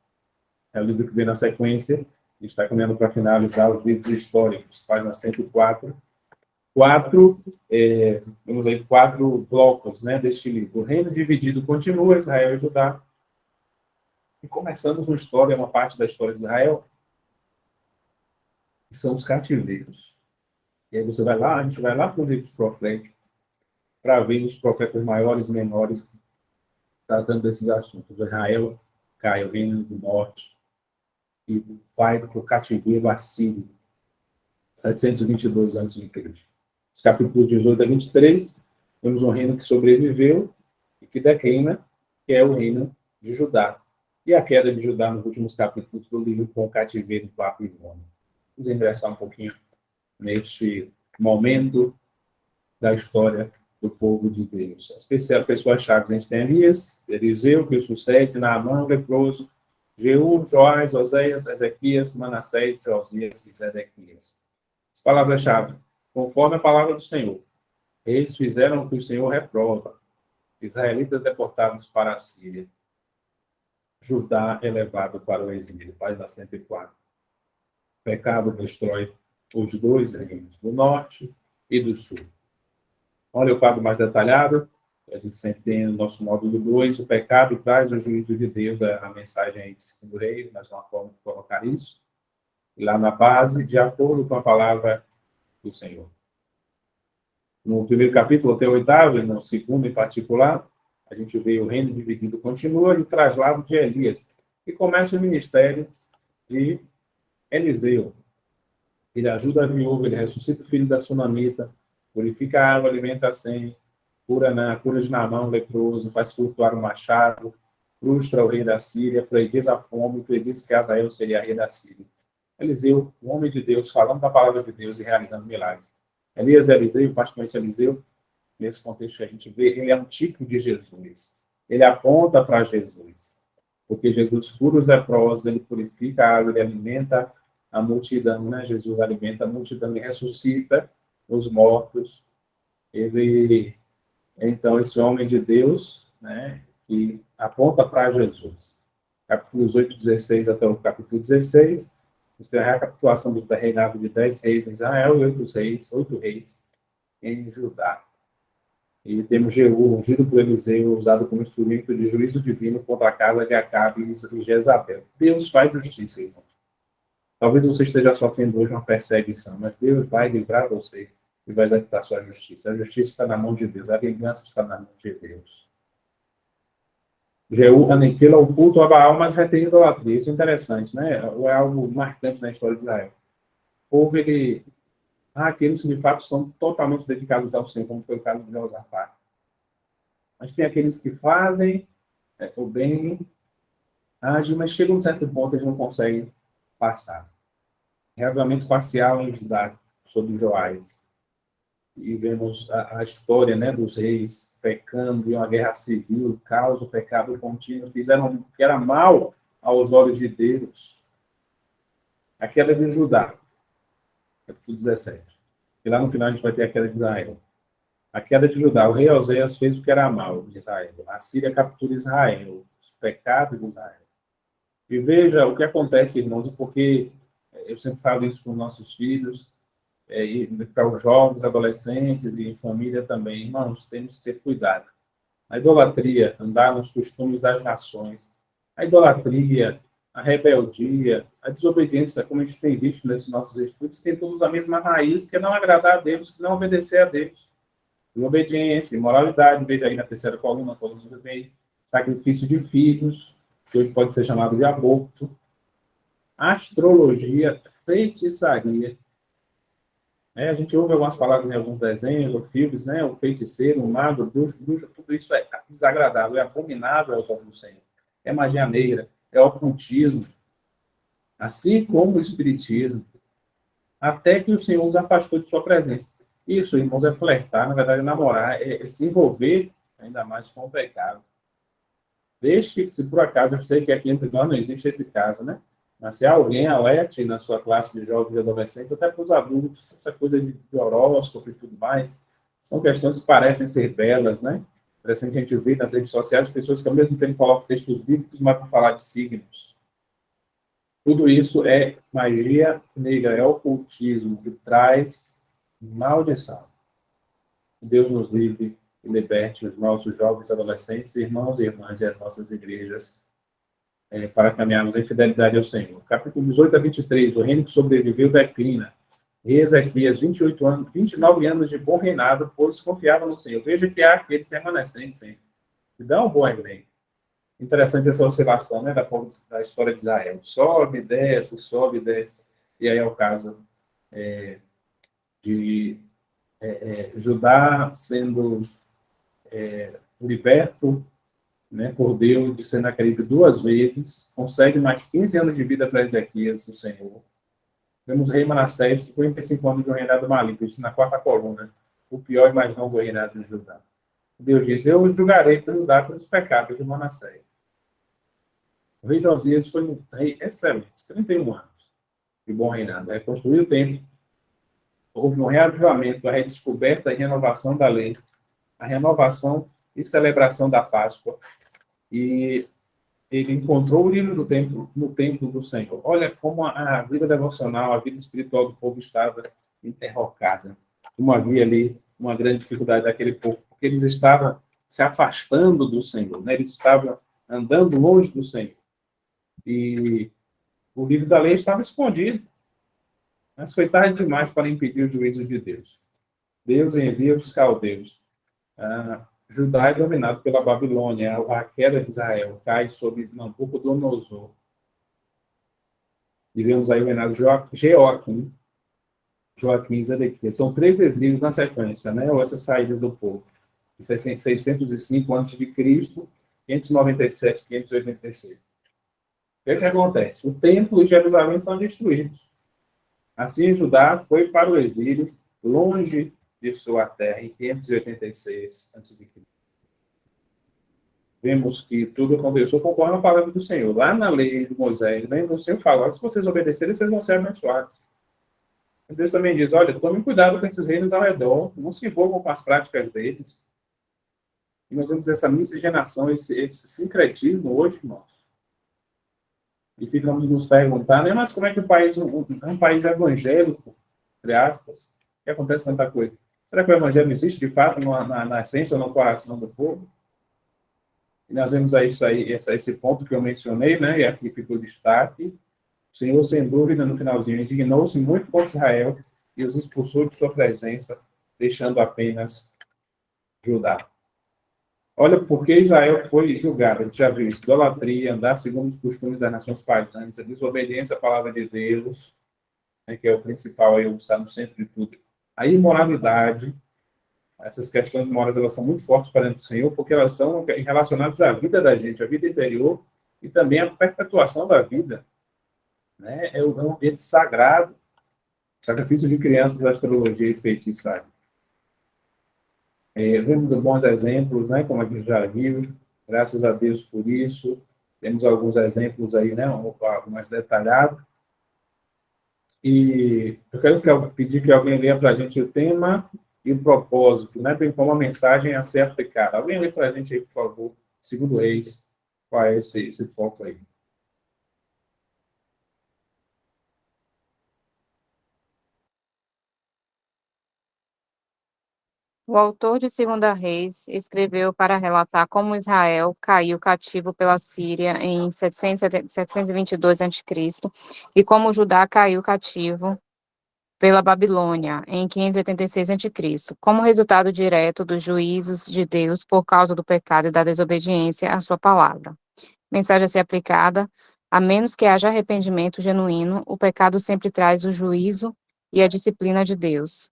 é o livro que vem na sequência, a gente está caminhando para finalizar os livros históricos, página 104. Vamos aí, 4 blocos, né, deste livro. O reino dividido continua, Israel e Judá. E começamos uma parte da história de Israel, que são os cativeiros. E aí você vai lá, a gente vai lá para os livros proféticos, para ver os profetas maiores e menores tratando desses assuntos. Israel cai, o reino do norte, e vai para o cativeiro assírio, 722 a.C. Os capítulos 18 a 23, temos um reino que sobreviveu e que declina, que é o reino de Judá. E a queda de Judá nos últimos capítulos do livro com o cativeiro babilônico. Vamos ingressar um pouquinho neste momento da história do povo de Deus. As pessoas-chave, a gente tem Elias, Eliseu, que o sucede, Naamã, leproso, Jeú, Joás, Oséias, Ezequias, Manassés, Josias e Zedequias. As palavras-chave, conforme a palavra do Senhor. Eles fizeram o que o Senhor reprova. Israelitas deportados para a Síria. Judá elevado para o exílio. Página 104. Pecado destrói os 2 reinos, do norte e do sul. Olha o quadro mais detalhado. A gente sempre tem no nosso módulo 2. O pecado traz o juízo de Deus. A mensagem aí de 2 Reis, mais uma forma de colocar isso. E lá na base, de acordo com a palavra do Senhor. No primeiro capítulo até o 8º, e no segundo em particular, a gente vê o reino dividido continua e o traslado de Elias. E começa o ministério de Eliseu. Ele ajuda a viúva, ele ressuscita o filho da sunamita, purifica a água, alimenta a 100, cura de Naamã, leproso, faz flutuar o machado, frustra o rei da Síria, prediz a fome, prediz que Azael seria rei da Síria. Eliseu, o homem de Deus, falando da palavra de Deus e realizando milagres. Elias e Eliseu, particularmente Eliseu, nesse contexto que a gente vê, ele é um tipo de Jesus. Ele aponta para Jesus. Porque Jesus cura os leprosos, ele purifica a água, ele alimenta a multidão, né? Jesus alimenta a multidão e ressuscita os mortos. Ele, então, esse homem de Deus, né, que aponta para Jesus. Capítulos 8, 16 até o capítulo 16, tem a recapitulação do reinado de 10 reis em Israel e 8 reis em Judá. E temos Jeú, ungido por Eliseu, usado como instrumento de juízo divino contra a casa de Acabe e Jezabel. Deus faz justiça, irmãos. Talvez você esteja sofrendo hoje uma perseguição, mas Deus vai livrar você e vai executar sua justiça. A justiça está na mão de Deus, a vingança está na mão de Deus. Jeú aniquila o culto a Baal, mas retém a idolatria. Isso é interessante, né? É algo marcante na história de Israel. Houve aqueles que de fato são totalmente dedicados ao Senhor, como foi o caso de Josafá. Mas tem aqueles que fazem o bem, agem, mas chegam a um certo ponto e eles não conseguem passar. Reavivamento parcial em Judá, sobre Joás. E vemos a história, né, dos reis pecando em uma guerra civil, causa o pecado contínuo, fizeram o que era mal aos olhos de Deus. A queda de Judá, capítulo 17. E lá no final a gente vai ter a queda de Israel. A queda de Judá, o rei Oséias fez o que era mal de Israel. A Síria captura Israel, os pecados de Israel. E veja o que acontece, irmãos, porque eu sempre falo isso com nossos filhos, e para os jovens, adolescentes e família também. Irmãos, temos que ter cuidado. A idolatria, andar nos costumes das nações. A idolatria, a rebeldia, a desobediência, como a gente tem visto nesses nossos estudos, tem todos a mesma raiz, que é não agradar a Deus, que não obedecer a Deus. Desobediência, imoralidade, veja aí na terceira coluna do meio, sacrifício de filhos, que hoje pode ser chamado de aborto, astrologia, feitiçaria. A gente ouve algumas palavras em alguns desenhos ou filmes, né? O feiticeiro, o mago, o bruxo, tudo isso é desagradável, é abominável aos olhos do Senhor. É magia negra, é ocultismo, assim como o espiritismo, até que o Senhor os afastou de sua presença. Isso, irmãos, é flertar, na verdade, namorar, é se envolver ainda mais com o pecado. Deixe, se por acaso, eu sei que aqui entre nós não existe esse caso, né? Mas se alguém alerte na sua classe de jovens e adolescentes, até para os adultos, essa coisa de horóscopo e tudo mais, são questões que parecem ser belas, né? Parece que a gente vê nas redes sociais pessoas que ao mesmo tempo colocam textos bíblicos, mas para falar de signos. Tudo isso é magia negra, é ocultismo que traz maldição. Deus nos livre e liberte os nossos jovens, adolescentes, irmãos e irmãs e as nossas igrejas para caminharmos em fidelidade ao Senhor. Capítulo 18 a 23, o reino que sobreviveu declina. Rei Ezequias, 29 anos de bom reinado, pois confiava no Senhor. Veja que há aqueles remanescentes sempre, que dão um bom reino. Interessante essa oscilação, né, da história de Israel. Sobe, desce, e aí é o caso de Judá sendo liberto, né, por Deus, de Senaqueribe 2 vezes, consegue mais 15 anos de vida para Ezequias, o Senhor. Vemos o rei Manassés, 55 anos de um reinado maligno, isso na 4ª coluna, o pior e mais longo reinado de Judá. Deus diz, eu julgarei para Judá pelos pecados de Manassés. O rei Josias foi um rei excelente, 31 anos de bom reinado. Reconstruiu o templo, houve um reavivamento, a redescoberta e renovação da lei, a renovação e celebração da Páscoa. E ele encontrou o livro do templo no templo do Senhor. Olha como a vida devocional, a vida espiritual do povo estava interrocada. Como havia ali uma grande dificuldade daquele povo, porque eles estavam se afastando do Senhor, né? Eles estavam andando longe do Senhor. E o livro da lei estava escondido. Mas foi tarde demais para impedir o juízo de Deus. Deus envia os caldeus. Judá é dominado pela Babilônia. A queda de Israel cai sob Nabucodonosor. E vemos aí o reinado Joaquim e Zedequias. São 3 exílios na sequência, né? Ou essa saída do povo. 605 a.C., 597, 586. O que acontece? O templo e Jerusalém são destruídos. Assim, Judá foi para o exílio, longe de sua terra, em 586 a.C. Vemos que tudo aconteceu conforme a palavra do Senhor. Lá na lei de Moisés, o Senhor fala, se vocês obedecerem, vocês vão ser abençoados. Mas Deus também diz, olha, tomem cuidado com esses reinos ao redor, não se envolvam com as práticas deles. E nós vemos essa miscigenação, esse sincretismo hoje, irmãos. E ficamos nos perguntando, né, mas como é que um país evangélico, entre aspas, que acontece tanta coisa? Será que o evangelho não existe de fato na essência ou no coração do povo? E nós vemos aí esse ponto que eu mencionei, né? E aqui ficou o destaque. O Senhor, sem dúvida, no finalzinho, indignou-se muito contra Israel e os expulsou de sua presença, deixando apenas Judá. Olha, porque Israel foi julgado, a gente já viu isso, idolatria, andar segundo os costumes das nações pagãs, a desobediência à palavra de Deus, né, que é o principal, aí, está no centro de tudo. A imoralidade, essas questões morais, elas são muito fortes para dentro do Senhor, porque elas são relacionadas à vida da gente, à vida interior, e também à perpetuação da vida. Né? É um ambiente sagrado, sacrifício de crianças, astrologia e feitiçaria. Vemos bons exemplos, né, como a gente já viu, graças a Deus por isso. Temos alguns exemplos aí, né, um pouco mais detalhado. E eu quero pedir que alguém leia para a gente o tema e o propósito, né, bem como a mensagem a ser aplicada. Alguém lê para a gente aí, por favor, 2 Reis, qual é esse foco aí? O autor de Segunda Reis escreveu para relatar como Israel caiu cativo pela Síria em 722 a.C. e como Judá caiu cativo pela Babilônia em 586 a.C., como resultado direto dos juízos de Deus por causa do pecado e da desobediência à sua palavra. Mensagem a ser aplicada: a menos que haja arrependimento genuíno, o pecado sempre traz o juízo e a disciplina de Deus.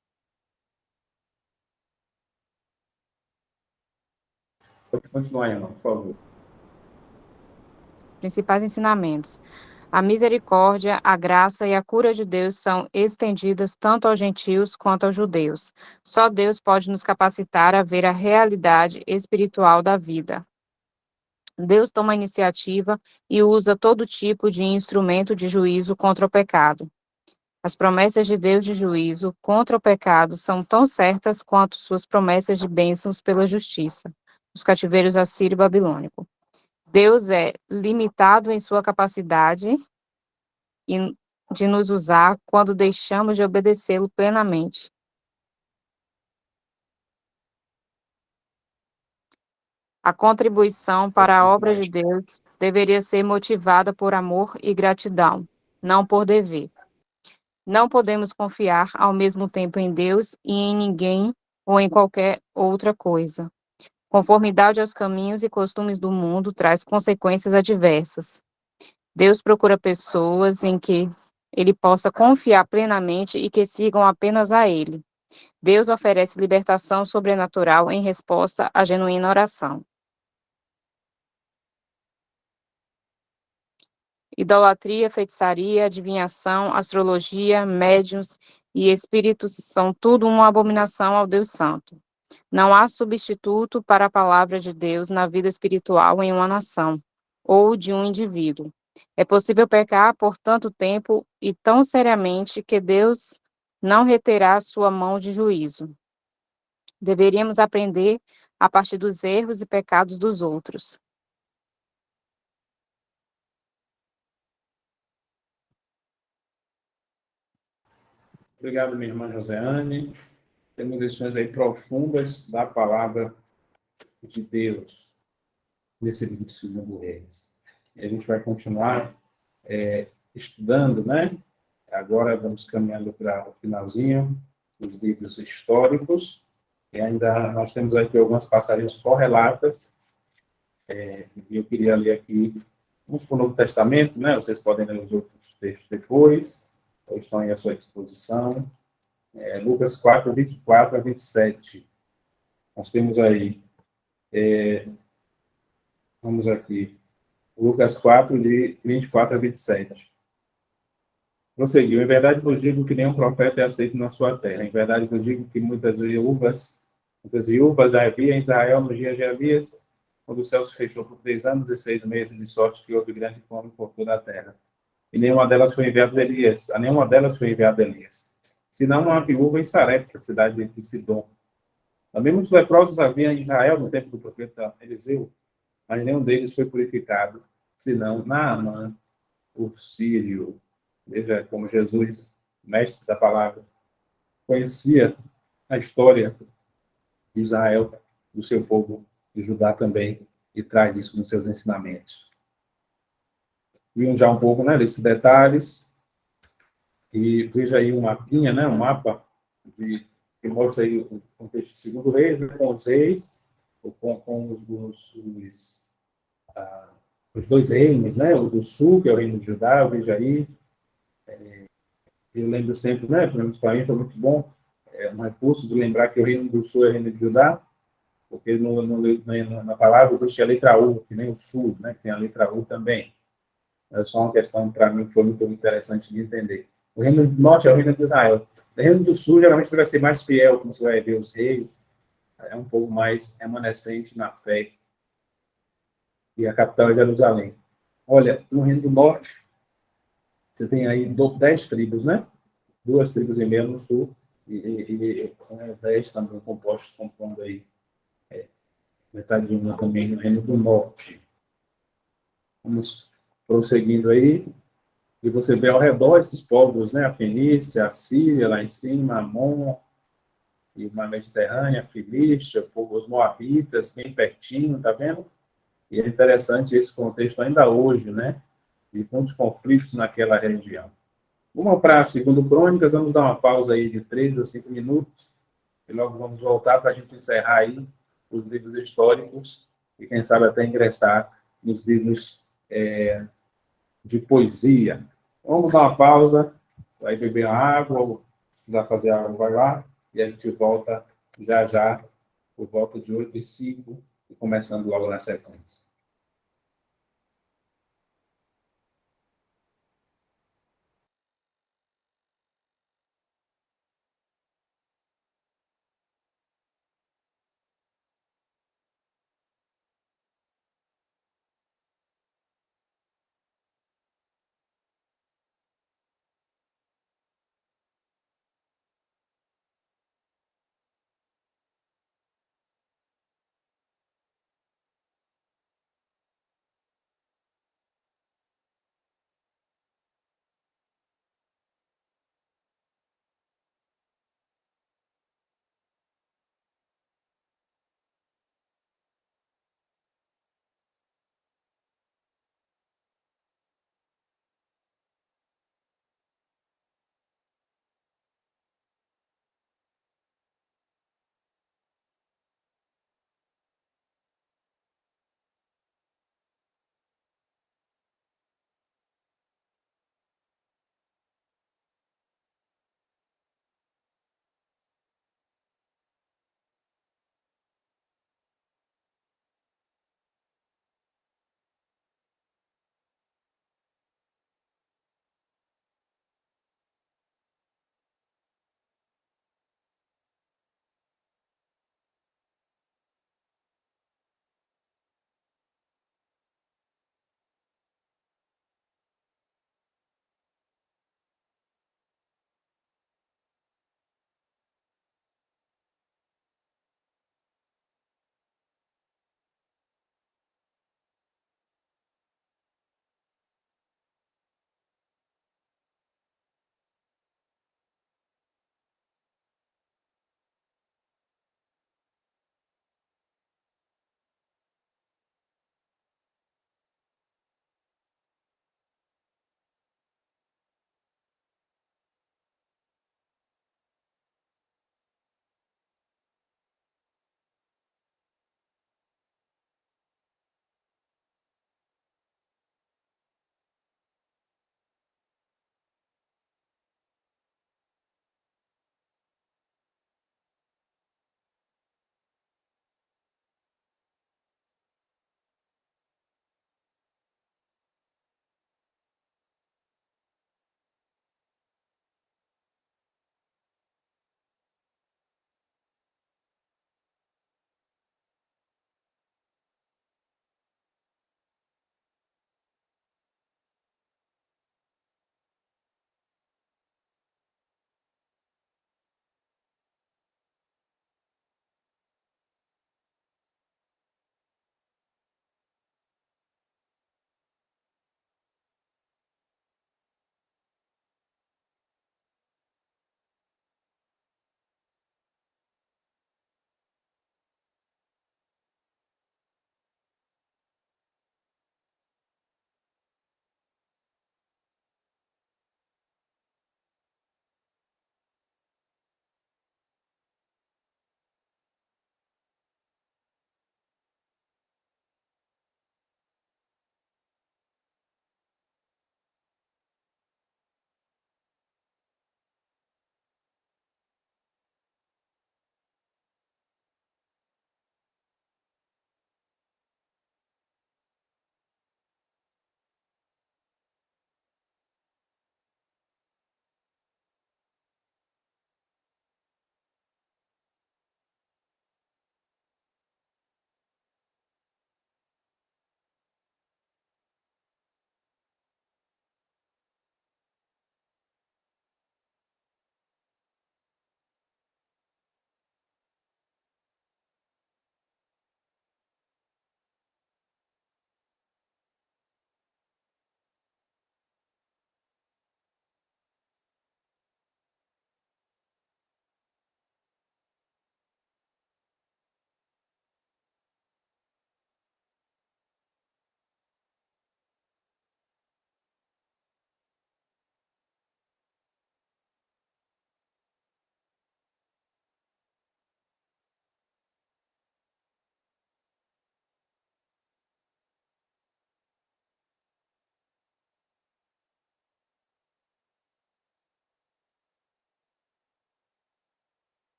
Pode continuar, irmão, por favor. Principais ensinamentos. A misericórdia, a graça e a cura de Deus são estendidas tanto aos gentios quanto aos judeus. Só Deus pode nos capacitar a ver a realidade espiritual da vida. Deus toma a iniciativa e usa todo tipo de instrumento de juízo contra o pecado. As promessas de Deus de juízo contra o pecado são tão certas quanto suas promessas de bênçãos pela justiça. Os cativeiros assírio e babilônico. Deus é limitado em sua capacidade de nos usar quando deixamos de obedecê-lo plenamente. A contribuição para a obra de Deus deveria ser motivada por amor e gratidão, não por dever. Não podemos confiar ao mesmo tempo em Deus e em ninguém ou em qualquer outra coisa. Conformidade aos caminhos e costumes do mundo traz consequências adversas. Deus procura pessoas em que ele possa confiar plenamente e que sigam apenas a ele. Deus oferece libertação sobrenatural em resposta à genuína oração. Idolatria, feitiçaria, adivinhação, astrologia, médiuns e espíritos são tudo uma abominação ao Deus Santo. Não há substituto para a palavra de Deus na vida espiritual em uma nação ou de um indivíduo. É possível pecar por tanto tempo e tão seriamente que Deus não reterá sua mão de juízo. Deveríamos aprender a partir dos erros e pecados dos outros. Obrigado, minha irmã Joseane. Temos lições aí profundas da palavra de Deus nesse livro de 2 Reis. E a gente vai continuar estudando, né, Agora vamos caminhando para o finalzinho, os livros históricos, e ainda nós temos aqui algumas passagens correlatas, e eu queria ler aqui uns para o Novo Testamento, né? Vocês podem ler os outros textos depois, ou estão aí à sua disposição. Lucas 4, 24 a 27. Nós temos aí, vamos aqui, Lucas 4, de 24 a 27. Prosseguiu, em verdade vos digo que nenhum profeta é aceito na sua terra. Em verdade vos digo que muitas viúvas já havia em Israel nos dias de Abias, quando o céu se fechou por 3 anos e 6 meses, de sorte que houve grande fome por toda a terra. E nenhuma delas foi enviado Elias, a nenhuma delas foi enviado Elias, senão uma viúva em Sarepta, cidade de Sidom. Também muitos leprosos havia em Israel no tempo do profeta Eliseu, mas nenhum deles foi purificado, senão Naamã, o sírio. Veja como Jesus, mestre da palavra, conhecia a história de Israel, do seu povo de Judá também, e traz isso nos seus ensinamentos. Vimos já um pouco, né, desses detalhes, e veja aí um mapinha, né, um mapa que mostra aí o contexto de Segundo Reis, né, com os reis, com os dois reinos, né, o do sul, que é o reino de Judá, veja aí. Eu lembro sempre, né, para mim foi muito bom, um recurso de lembrar que o reino do sul é o reino de Judá, porque na palavra existe a letra U, que nem o sul, né, que tem a letra U também. É só uma questão, para mim, que foi muito interessante de entender. O reino do norte é o reino de Israel. O reino do sul, geralmente, vai ser mais fiel, como você vai ver os reis, é um pouco mais remanescente na fé, e a capital é Jerusalém. Olha, no reino do norte, você tem aí 10 tribos, né? 2,5 tribos no sul, e 10 também compostos, compondo aí metade de uma também no reino do norte. Vamos prosseguindo aí, e você vê ao redor esses povos, né? A Fenícia, a Síria, lá em cima, Amon, e uma Mediterrânea, a Filístia, os Moabitas, bem pertinho, tá vendo? E é interessante esse contexto ainda hoje, né? De muitos conflitos naquela região. Vamos para a Segundo Crônicas, vamos dar uma pausa aí de 3 a 5 minutos, e logo vamos voltar para a gente encerrar aí os livros históricos, e quem sabe até ingressar nos livros de poesia. Vamos dar uma pausa, vai beber uma água, ou precisar fazer água, vai lá, e a gente volta já já, por volta de 8 e 5, e começando logo na sequência.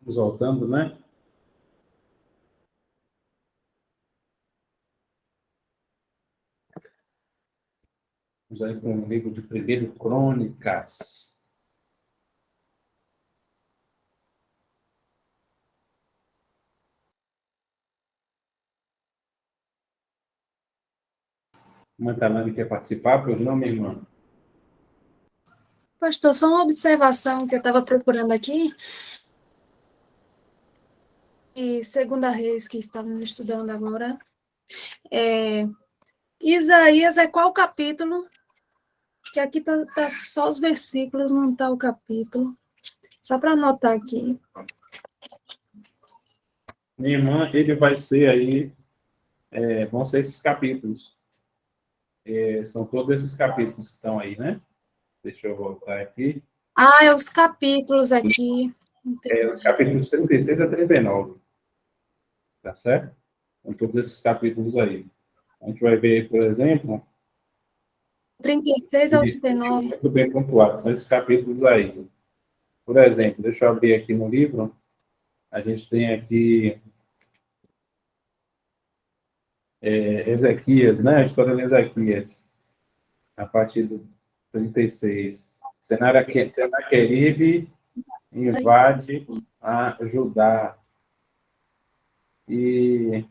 Vamos voltando, né? Vamos aí para o livro de 1 Crônicas. Uma Talane quer participar? Pois não, minha irmã? Pastor, só uma observação que eu estava procurando aqui, e Segunda Reis, que estamos estudando agora, Isaías é qual capítulo? Que aqui tá só os versículos, não está o capítulo. Só para anotar aqui. Minha irmã, ele vai ser aí, vão ser esses capítulos. São todos esses capítulos que estão aí, né? Deixa eu voltar aqui. Ah, é os capítulos aqui. Os capítulos 36 a 39. Tá certo? São todos esses capítulos aí. A gente vai ver, por exemplo... 36 ao 39. Muito bem pontuado. São esses capítulos aí. Por exemplo, deixa eu abrir aqui no livro. A gente tem aqui Ezequias, né? A história de Ezequias. A partir do 36. Senaqueribe invade a Judá. E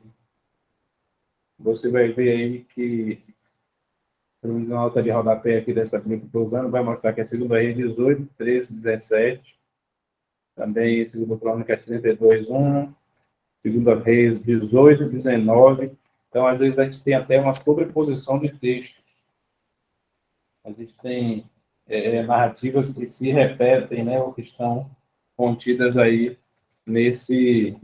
você vai ver aí que, pelo menos uma nota de rodapé aqui dessa Bíblia que estou usando, vai mostrar que é 2 Reis 18, 13, 17. Também 2 Crônicas 32, 1. 2 Reis 18, 19. Então, às vezes, a gente tem até uma sobreposição de textos. A gente tem narrativas que se repetem, né, ou que estão contidas aí nesses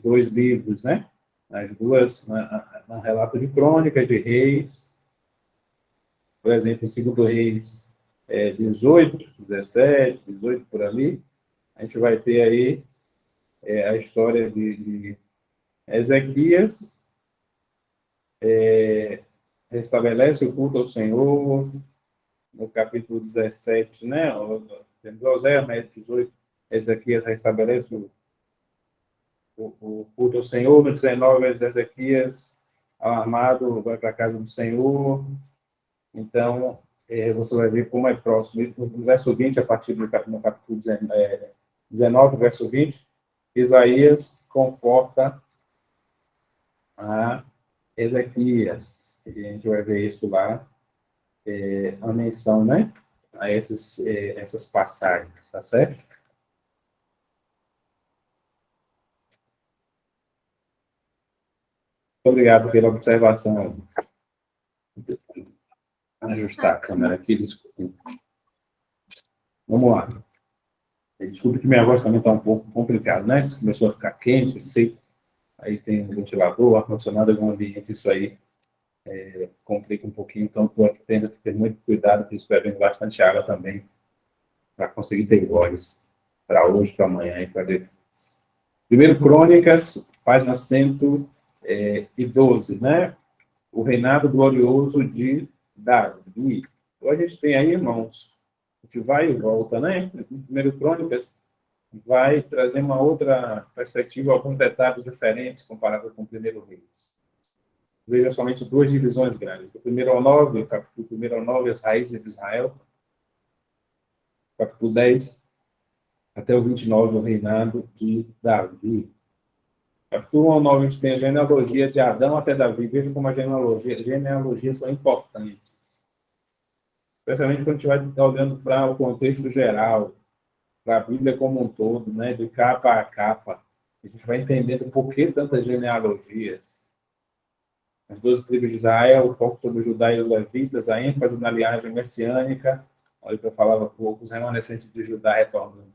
dois livros, né? As duas, no relato de Crônicas, de Reis, por exemplo, em 2 Reis 18, 17, 18, por ali, a gente vai ter aí a história de Ezequias, restabelece o culto ao Senhor, no capítulo 17, né? Oséias, né? 18, Ezequias restabelece o culto ao Senhor. No 19, Ezequias, armado, vai para a casa do Senhor. Então, você vai ver como é próximo. No verso 20, a partir do capítulo 19, verso 20, Isaías conforta a Ezequias. E a gente vai ver isso lá, a menção, né? A essas passagens, tá certo? Obrigado pela observação. Vou ajustar a câmera aqui, desculpe. Vamos lá. Desculpe que minha voz também está um pouco complicada, né? Se começou a ficar quente, seco, aí tem um ventilador, ar-condicionado, algum ambiente, isso aí complica um pouquinho, então estou aqui tendo que ter muito cuidado, porque estou bebendo bastante água também, para conseguir ter voz para hoje, para amanhã e para depois. 1 Crônicas, página 112, né? O reinado glorioso de Davi. Então, a gente tem aí, irmãos, a gente vai e volta, né? 1 Crônicas vai trazer uma outra perspectiva, alguns detalhes diferentes comparado com o 1 Reis. Veja somente duas divisões grandes. Do 1 ao 9, capítulo 1 ao 9, as raízes de Israel. Capítulo 10 até o 29, o reinado de Davi. Capítulo 1 ao 9, a gente tem a genealogia de Adão até Davi. Veja como as genealogias são importantes. Especialmente quando a gente vai estar olhando para o contexto geral, para a Bíblia como um todo, né, de capa a capa. A gente vai entendendo por que tantas genealogias. As 12 tribos de Israel, o foco sobre os Judá e os levitas, a ênfase na linhagem messiânica. Olha que eu falava há pouco, os remanescentes de Judá retornando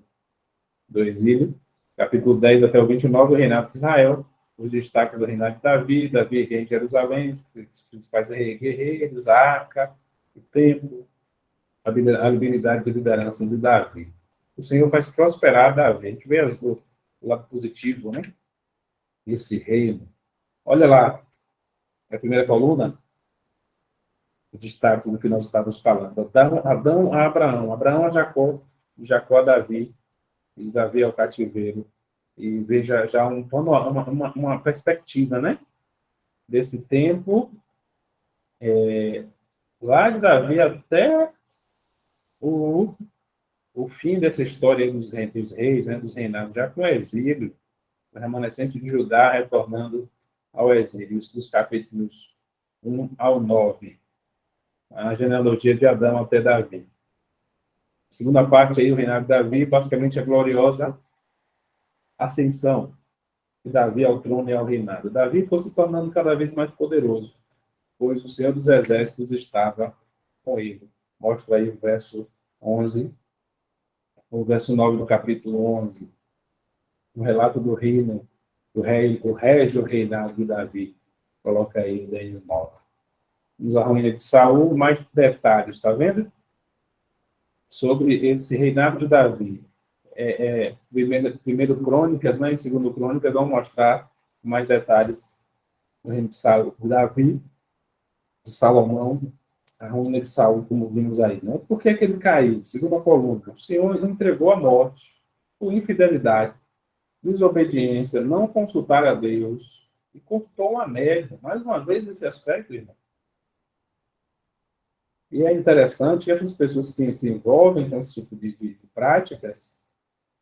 do exílio. Capítulo 10 até o 29, o reinado de Israel. Os destaques do reinado de Davi, Davi rei em Jerusalém, os principais guerreiros, a arca, o templo, a habilidade de liderança de Davi. O Senhor faz prosperar Davi. A gente vê o lado positivo, né? Esse reino. Olha lá, a primeira coluna, o destaque do que nós estávamos falando. Adão a Abraão, Abraão a Jacó, Jacó a Davi. e Davi ao cativeiro. E veja já uma perspectiva, né? Desse tempo, lá de Davi até o fim dessa história dos reis, né, dos reinados, já com o exílio, o remanescente de Judá retornando ao exílio, dos capítulos 1 ao 9, a genealogia de Adão até Davi. Segunda parte aí, o reinado de Davi, basicamente a gloriosa ascensão de Davi ao trono e ao reinado. Davi foi se tornando cada vez mais poderoso, pois o Senhor dos Exércitos estava com ele. Mostra aí o verso 11, o verso 9 do capítulo 11, o relato do reino, o régio reinado de Davi. Coloca aí daí no 9. Nos a ruína de Saul, mais detalhes, está vendo? Sobre esse reinado de Davi. Primeiro Crônicas, né, e segundo Crônicas vão mostrar mais detalhes do reino de Saul, de Davi, de Salomão, a ruína de Saul, como vimos aí. Né? Por que ele caiu? Segundo a coluna, o Senhor entregou a morte por infidelidade, desobediência, não consultar a Deus, e consultou uma média. Mais uma vez, esse aspecto, irmão. E é interessante que essas pessoas que se envolvem com esse tipo de práticas,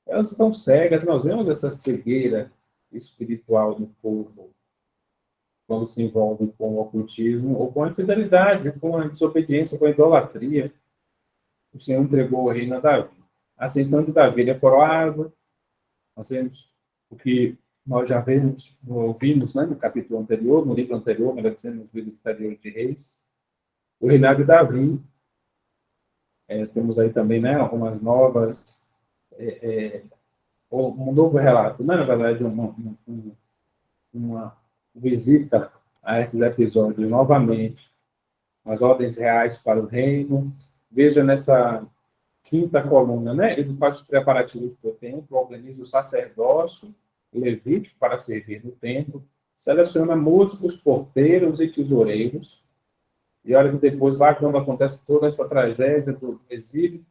elas estão cegas. Nós vemos essa cegueira espiritual do povo quando se envolve com o ocultismo ou com a infidelidade, com a desobediência, com a idolatria. O Senhor entregou o reino a Davi. A ascensão de Davi, ele é coroado. Nós vemos o que nós já ouvimos, né, no capítulo anterior, no livro anterior, melhor dizendo, no livro anterior de Reis. O reinado de Davi. Temos aí também, né, algumas novas, um novo relato, né, na verdade, uma visita a esses episódios novamente, as ordens reais para o reino. Veja nessa quinta coluna, né, ele faz os preparativos para o templo, organiza o sacerdócio levítico para servir no templo, seleciona músicos, porteiros e tesoureiros. E olha que depois, lá quando acontece toda essa tragédia do exílio,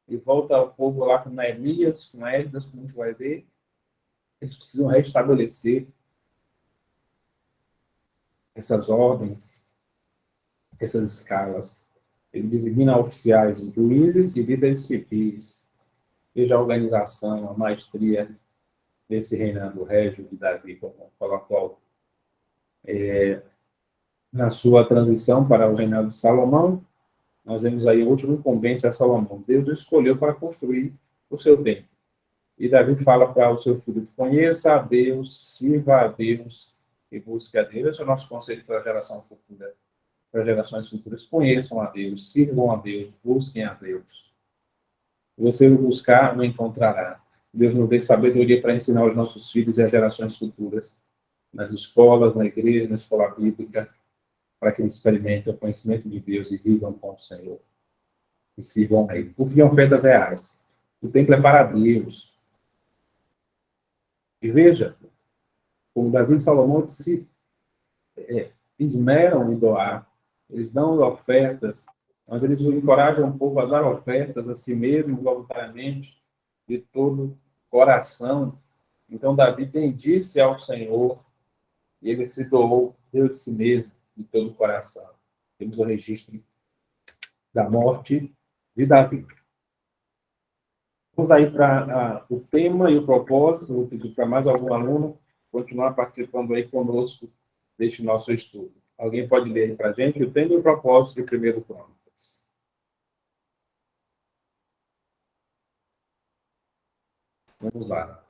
e volta o povo lá com Neemias, com Esdras, como a gente vai ver, eles precisam restabelecer essas ordens, essas escalas. Ele designa oficiais, juízes e líderes civis. Veja a organização, a maestria desse reinado régio de Davi, como colocou na sua transição para o reinado de Salomão. Nós vemos aí a última incumbência a Salomão. Deus escolheu para construir o seu templo. E Davi fala para o seu filho: conheça a Deus, sirva a Deus e busque a Deus. Esse é o nosso conselho para a geração futura, para gerações futuras. Conheçam a Deus, sirvam a Deus, busquem a Deus. Você o buscar, o encontrará. Deus nos dê sabedoria para ensinar os nossos filhos e as gerações futuras, nas escolas, na igreja, na escola bíblica, para que eles experimentem o conhecimento de Deus e vivam com o Senhor. E sirvam a Ele. Por fim, ofertas reais. O templo é para Deus. E veja, como Davi e Salomão se esmeram em doar. Eles dão ofertas, mas eles encorajam o povo a dar ofertas a si mesmo, voluntariamente, de todo coração. Então, Davi bendisse ao Senhor, e ele se doou, deu de si mesmo, de todo o coração. Temos o registro da morte de Davi. Vamos aí para o tema e o propósito. Vou pedir para mais algum aluno continuar participando aí conosco deste nosso estudo. Alguém pode ler aí para a gente o tema e o propósito de 1 Crônicas. Vamos lá.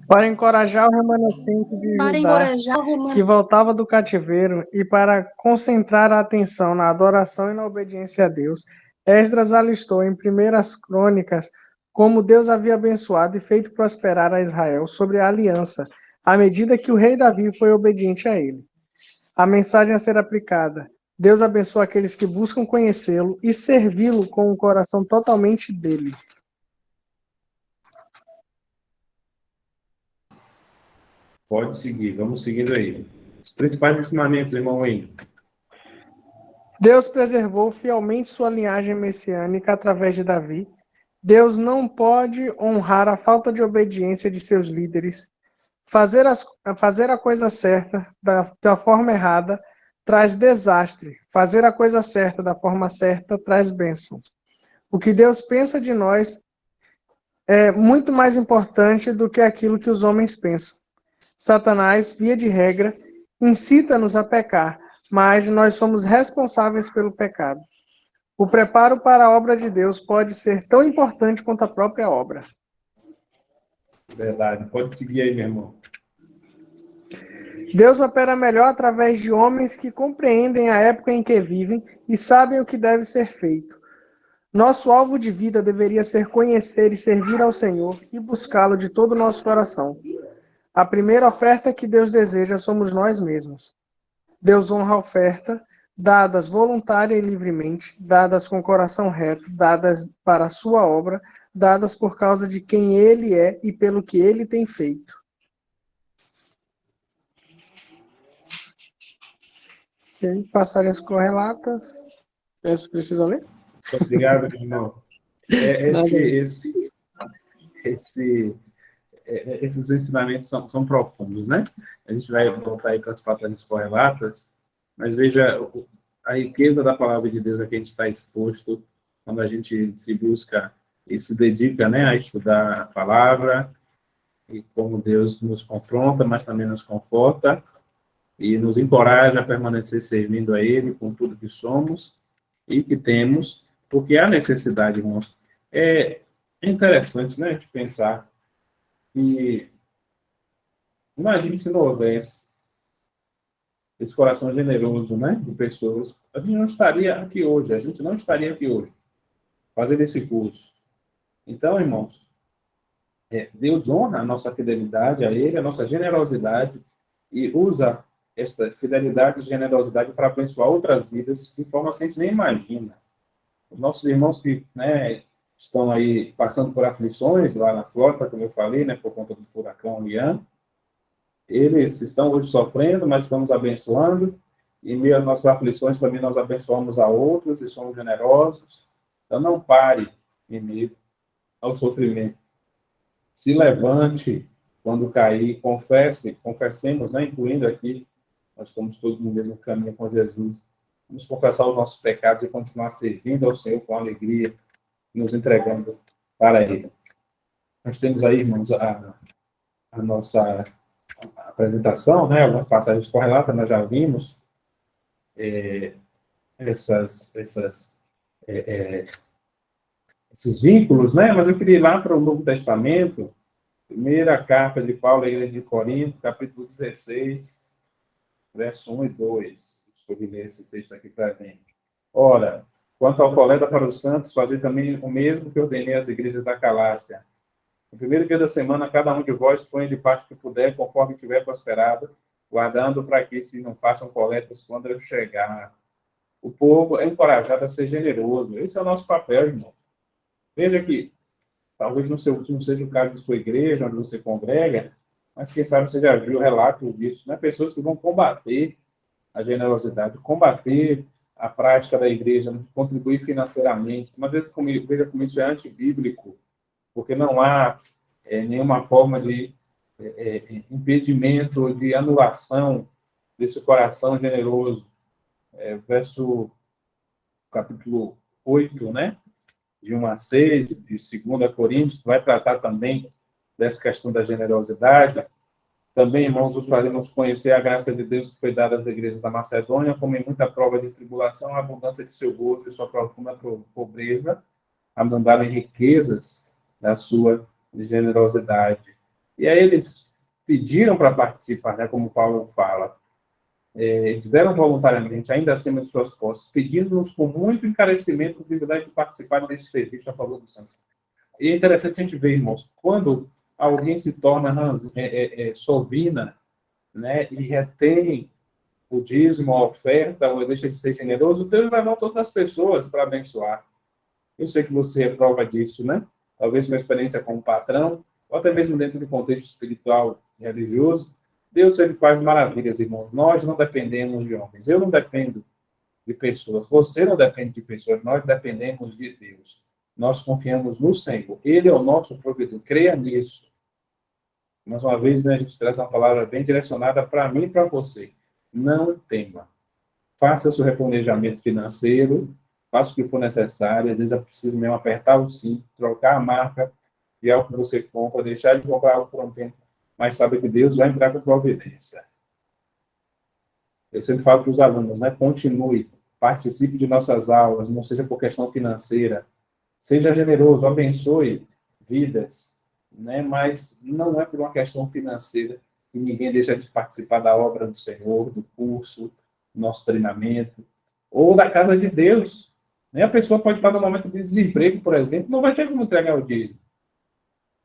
Para encorajar o remanescente de Judá que voltava do cativeiro e para concentrar a atenção na adoração e na obediência a Deus, Esdras alistou em 1 Crônicas como Deus havia abençoado e feito prosperar a Israel sobre a aliança, à medida que o rei Davi foi obediente a ele. A mensagem a ser aplicada: Deus abençoa aqueles que buscam conhecê-lo e servi-lo com o coração totalmente dele. Pode seguir, vamos seguindo aí. Os principais ensinamentos, irmão Wayne. Deus preservou fielmente sua linhagem messiânica através de Davi. Deus não pode honrar a falta de obediência de seus líderes. Fazer a coisa certa da forma errada traz desastre. Fazer a coisa certa da forma certa traz bênção. O que Deus pensa de nós é muito mais importante do que aquilo que os homens pensam. Satanás, via de regra, incita-nos a pecar, mas nós somos responsáveis pelo pecado. O preparo para a obra de Deus pode ser tão importante quanto a própria obra. Verdade. Pode seguir aí, meu irmão. Deus opera melhor através de homens que compreendem a época em que vivem e sabem o que deve ser feito. Nosso alvo de vida deveria ser conhecer e servir ao Senhor e buscá-lo de todo o nosso coração. A primeira oferta que Deus deseja somos nós mesmos. Deus honra a oferta, dadas voluntária e livremente, dadas com coração reto, dadas para a sua obra, dadas por causa de quem Ele é e pelo que Ele tem feito. Passagens correlatas. Você precisa ler? Obrigado, irmão. Esses ensinamentos são profundos, né? A gente vai voltar aí para as passagens correlatas, mas veja a riqueza da palavra de Deus a que a gente está exposto quando a gente se busca e se dedica, né, a estudar a palavra, e como Deus nos confronta, mas também nos conforta e nos encoraja a permanecer servindo a Ele com tudo que somos e que temos, porque há necessidade, irmãos. É interessante, né, a gente pensar que, imagine se não houvesse esse coração generoso, né, de pessoas, a gente não estaria aqui hoje, fazendo esse curso. Então, irmãos, Deus honra a nossa fidelidade a Ele, a nossa generosidade, e usa esta fidelidade e generosidade para abençoar outras vidas de forma que a gente nem imagina. Os nossos irmãos que, né, estão aí passando por aflições lá na Flórida, como eu falei, né, por conta do furacão Ian, eles estão hoje sofrendo, mas estamos abençoando, e em meio às nossas aflições também nós abençoamos a outros e somos generosos. Então não pare em meio ao sofrimento. Se levante quando cair, confessemos, né, incluindo aqui, nós estamos todos no mesmo caminho com Jesus. Vamos confessar os nossos pecados e continuar servindo ao Senhor com alegria, nos entregando para Ele. Nós temos aí, irmãos, a nossa apresentação, né, algumas passagens correlatas, nós já vimos esses vínculos, né, mas eu queria ir lá para o Novo Testamento, primeira carta de Paulo à igreja de Corinto, capítulo 16, verso 1 e 2. Escolhi ler esse texto aqui para a gente. Ora, quanto ao coleta para os santos, fazer também o mesmo que ordenei às igrejas da Galácia. No primeiro dia da semana, cada um de vós põe de parte que puder, conforme tiver prosperado, guardando para que se não façam coletas quando eu chegar. O povo é encorajado a ser generoso. Esse é o nosso papel, irmão. Veja que talvez não seja o caso de sua igreja, onde você congrega, mas quem sabe você já viu o relato disso, né? Pessoas que vão combater a generosidade, combater a prática da igreja, contribuir financeiramente. Mas veja como isso é antibíblico, porque não há nenhuma forma de impedimento, de anulação desse coração generoso. Capítulo 8, né? De 1 a 6, de 2 Coríntios, vai tratar também dessa questão da generosidade. Também, irmãos, os faremos conhecer a graça de Deus que foi dada às igrejas da Macedônia, como em muita prova de tribulação, a abundância de seu gozo e sua profunda pobreza, abundaram em riquezas da sua generosidade. E aí eles pediram para participar, né, como Paulo fala, deram voluntariamente, ainda acima de suas posses, pedindo-nos com muito encarecimento o privilégio de participar desse serviço a favor do santo. E é interessante a gente ver, irmãos, quando alguém se torna sovina, né, e retém o dízimo, a oferta, ou deixa de ser generoso, Deus vai levar todas as pessoas para abençoar. Eu sei que você é prova disso, né? Talvez uma experiência com o patrão, ou até mesmo dentro do contexto espiritual e religioso, Deus, ele faz maravilhas, irmãos. Nós não dependemos de homens. Eu não dependo de pessoas. Você não depende de pessoas. Nós dependemos de Deus. Nós confiamos no Senhor. Ele é o nosso provedor. Creia nisso. Mais uma vez, né, a gente traz uma palavra bem direcionada para mim e para você. Não tema. Faça seu replanejamento financeiro. Faça o que for necessário. Às vezes é preciso mesmo apertar o cinto, trocar a marca de algo que você compra, deixar de comprar algo por um tempo. Mas sabe que Deus vai entrar com providência. Eu sempre falo para os alunos, né? Continue, participe de nossas aulas, não seja por questão financeira. Seja generoso, abençoe vidas, né? Mas não é por uma questão financeira que ninguém deixa de participar da obra do Senhor, do curso, do nosso treinamento, ou da casa de Deus. Né? A pessoa pode estar no momento de desemprego, por exemplo, não vai ter como entregar o dízimo.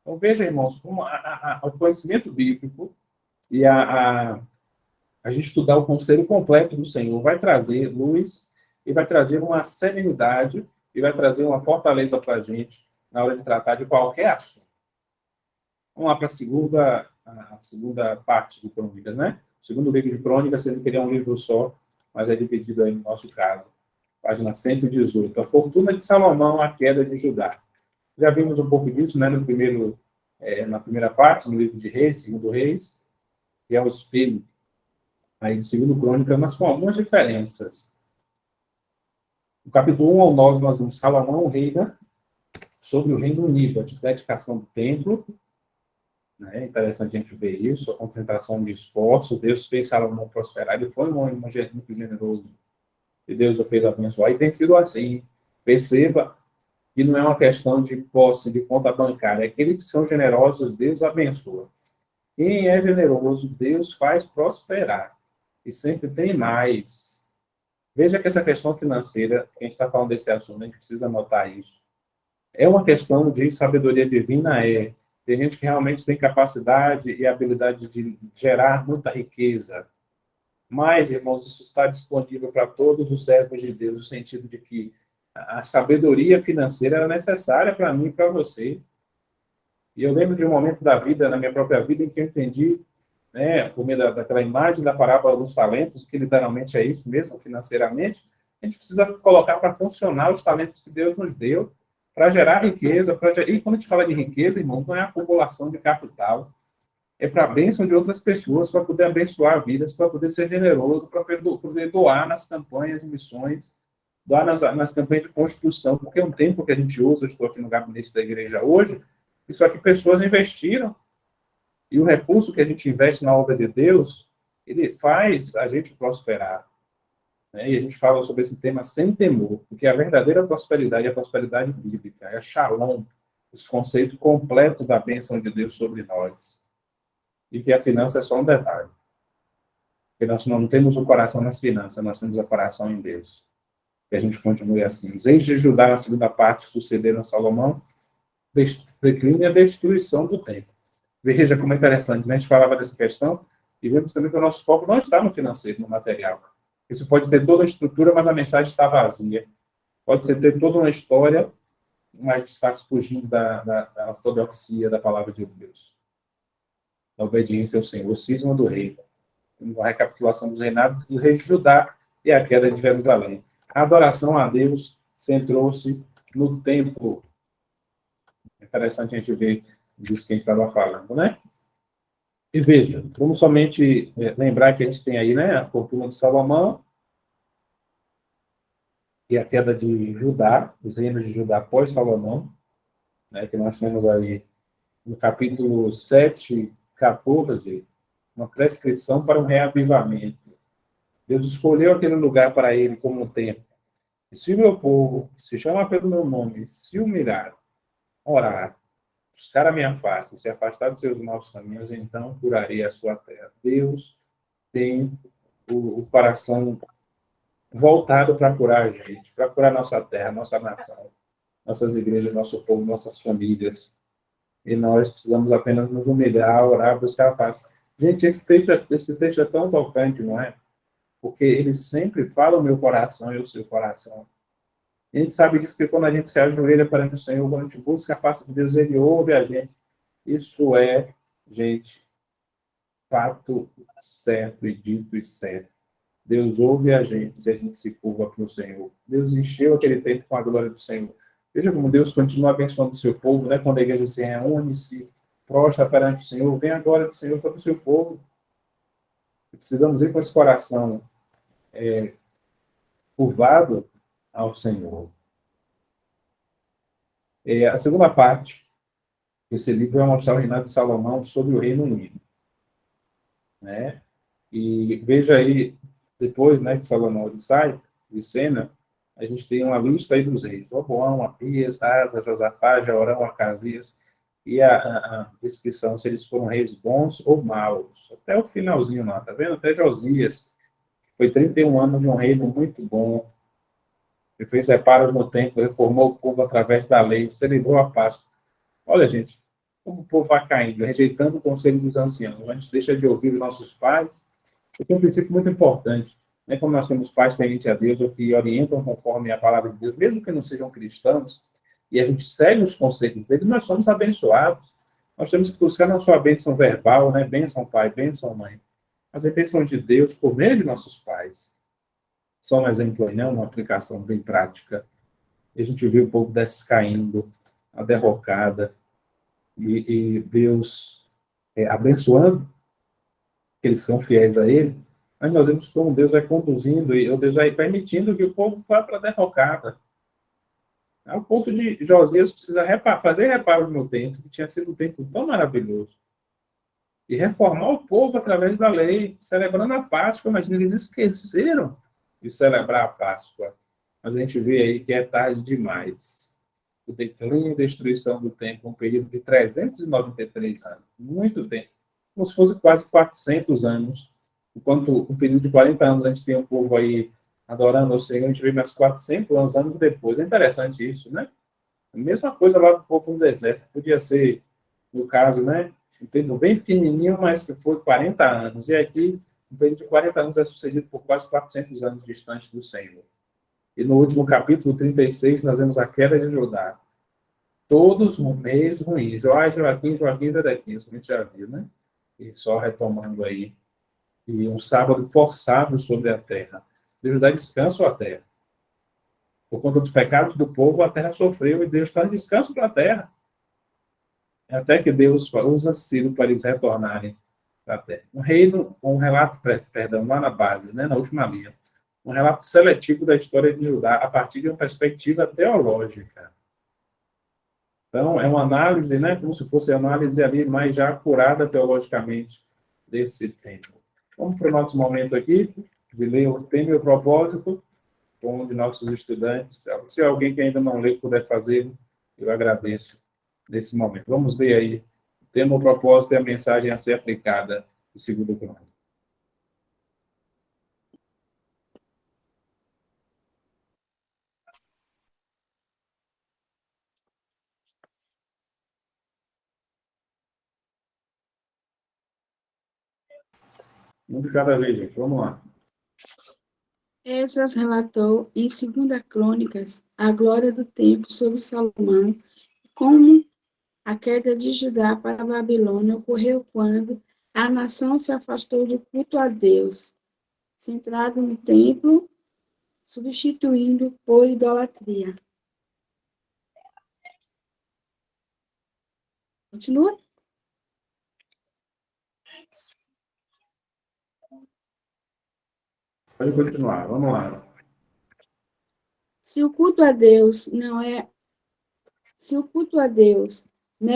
Então, veja, irmãos, como o conhecimento bíblico e a gente estudar o conselho completo do Senhor vai trazer luz e vai trazer uma serenidade e vai trazer uma fortaleza para a gente na hora de tratar de qualquer assunto. Vamos lá para a segunda parte de Crônicas, né? O segundo livro de Crônicas, sendo que ele é um livro só, mas é dividido aí no nosso caso. Página 118. A fortuna de Salomão, a queda de Judá. Já vimos um pouco disso, né, na primeira parte, no livro de Reis, segundo Reis, que é o espelho aí de segundo Crônica, mas com algumas diferenças. No capítulo 1 ao 9, nós vemos Salomão reina sobre o Reino Unido, a dedicação do templo. É interessante a gente ver isso, a concentração de esforço. Deus fez Salomão prosperar, ele foi um homem muito generoso, e Deus o fez abençoar, e tem sido assim. Perceba que não é uma questão de posse, de conta bancária. Aqueles que são generosos, Deus abençoa. Quem é generoso, Deus faz prosperar. E sempre tem mais. Veja que essa questão financeira, que a gente está falando desse assunto, a gente precisa anotar isso. É uma questão de sabedoria divina, Tem gente que realmente tem capacidade e habilidade de gerar muita riqueza. Mas, irmãos, isso está disponível para todos os servos de Deus, no sentido de que a sabedoria financeira era necessária para mim e para você. E eu lembro de um momento da vida, na minha própria vida, em que eu entendi, né, por meio daquela imagem da parábola dos talentos, que literalmente é isso mesmo, financeiramente, a gente precisa colocar para funcionar os talentos que Deus nos deu, para gerar riqueza. E quando a gente fala de riqueza, irmãos, não é acumulação de capital, é para a bênção de outras pessoas, para poder abençoar vidas, para poder ser generoso, para poder doar nas campanhas de missões, doar nas campanhas de construção, porque é um tempo que a gente usa, eu estou aqui no gabinete da igreja hoje, isso aqui pessoas investiram, e o recurso que a gente investe na obra de Deus, ele faz a gente prosperar. Né? E a gente fala sobre esse tema sem temor, porque a verdadeira prosperidade é a prosperidade bíblica, é a shalom, esse conceito completo da bênção de Deus sobre nós. E que a finança é só um detalhe. Porque nós não temos o coração nas finanças, nós temos o coração em Deus. Que a gente continue assim. Os reis de Judá, na segunda parte, sucederam a Salomão, declínio e a destruição do templo. Veja como é interessante, né? A gente falava dessa questão e vemos também que o nosso foco não está no financeiro, no material. Isso pode ter toda a estrutura, mas a mensagem está vazia. Pode ser ter toda uma história, mas está se fugindo da ortodoxia da palavra de Deus. Da obediência ao Senhor, o cisma do rei. Uma recapitulação dos reinados do rei de Judá e a queda de Jerusalém. A adoração a Deus centrou-se no templo. É interessante a gente ver disso que a gente estava falando, né? E veja, vamos somente lembrar que a gente tem aí, né, a fortuna de Salomão e a queda de Judá, os reinos de Judá após Salomão, né, que nós temos aí no capítulo 7, 14, uma prescrição para um reavivamento. Deus escolheu aquele lugar para ele como um templo. E se o meu povo, que se chama pelo meu nome, se humilhar, orar, buscar a minha face, se afastar dos seus maus caminhos, então curarei a sua terra. Deus tem o coração voltado para curar a gente, para curar nossa terra, nossa nação, nossas igrejas, nosso povo, nossas famílias. E nós precisamos apenas nos humilhar, orar, buscar a face. Gente, esse texto é tão tocante, não é? Porque ele sempre fala o meu coração e o seu coração. A gente sabe disso, que quando a gente se ajoelha perante o Senhor, quando a gente busca a face de Deus, ele ouve a gente. Isso é, gente, fato certo e dito e certo. Deus ouve a gente se a gente se curva para o Senhor. Deus encheu aquele tempo com a glória do Senhor. Veja como Deus continua abençoando o seu povo, né? Quando a igreja se reúne, se prostra perante o Senhor, vem a glória do Senhor sobre o seu povo. E precisamos ir com esse coração curvado ao Senhor. A segunda parte desse livro vai mostrar o reinado de Salomão sobre o Reino Unido, né? E veja aí, depois, né, que Salomão sai de cena, a gente tem uma lista aí dos reis: Roboão, Abias, Asa, Josafá, Jorão, Acasias, e a descrição se eles foram reis bons ou maus, até o finalzinho lá, tá vendo? Até Josias, foi 31 anos de um reino muito bom, que fez reparos no templo, reformou o povo através da lei, celebrou a Páscoa. Olha, gente, como o povo vai caindo, rejeitando o conselho dos anciãos. A gente deixa de ouvir os nossos pais. E tem um princípio muito importante, né? Como nós temos pais tementes a Deus, ou que orientam conforme a palavra de Deus, mesmo que não sejam cristãos, e a gente segue os conselhos deles, nós somos abençoados. Nós temos que buscar não só a bênção verbal, né? Bênção pai, bênção mãe, mas a bênção de Deus por meio de nossos pais. Só um exemplo aí, né? Uma aplicação bem prática. E a gente viu o povo descaindo, a derrocada, e Deus abençoando, que eles são fiéis a Ele. Aí nós vemos como Deus vai conduzindo, e Deus vai permitindo que o povo vá para a derrocada. Ao ponto de Josias precisa fazer reparos no templo, que tinha sido um templo tão maravilhoso, e reformar o povo através da lei, celebrando a Páscoa. Imagina, eles esqueceram de celebrar a Páscoa. Mas a gente vê aí que é tarde demais. O declínio e destruição do templo, um período de 393 anos, muito tempo, como se fosse quase 400 anos, enquanto um período de 40 anos a gente tem um povo aí adorando ao Senhor, a gente vê mais 400 anos depois. É interessante isso, né? A mesma coisa lá do povo no deserto, podia ser, no caso, né, um tempo bem pequenininho, mas que foi 40 anos, e aqui, um período de 40 anos é sucedido por quase 400 anos distante do Senhor. E no último capítulo 36, nós vemos a queda de Judá. Todos reis ruins. Joás, Joaquim, Zedequias, a gente já viu, né? E só retomando aí. E um sábado forçado sobre a terra. Deus dá descanso à terra. Por conta dos pecados do povo, a terra sofreu, e Deus está em descanso para a terra. Até que Deus usa Ciro para eles retornarem para a terra. Um relato, lá na base, né? Na última linha. Um relato seletivo da história de Judá a partir de uma perspectiva teológica. Então, é uma análise, né, como se fosse análise ali, mais já acurada teologicamente desse tempo. Vamos para o nosso momento aqui, de ler o tema e o propósito, com um de nossos estudantes. Se alguém que ainda não leu puder fazer, eu agradeço nesse momento. Vamos ver aí o tema, o propósito e a mensagem a ser aplicada em 2 Crônicas. Um de cada vez, gente. Vamos lá. Esdras relatou em 2 Crônicas a glória do templo sobre Salomão, como a queda de Judá para a Babilônia ocorreu quando a nação se afastou do culto a Deus, centrado no templo, substituindo por idolatria. Continua? Pode continuar, vamos lá. Se o culto a Deus não é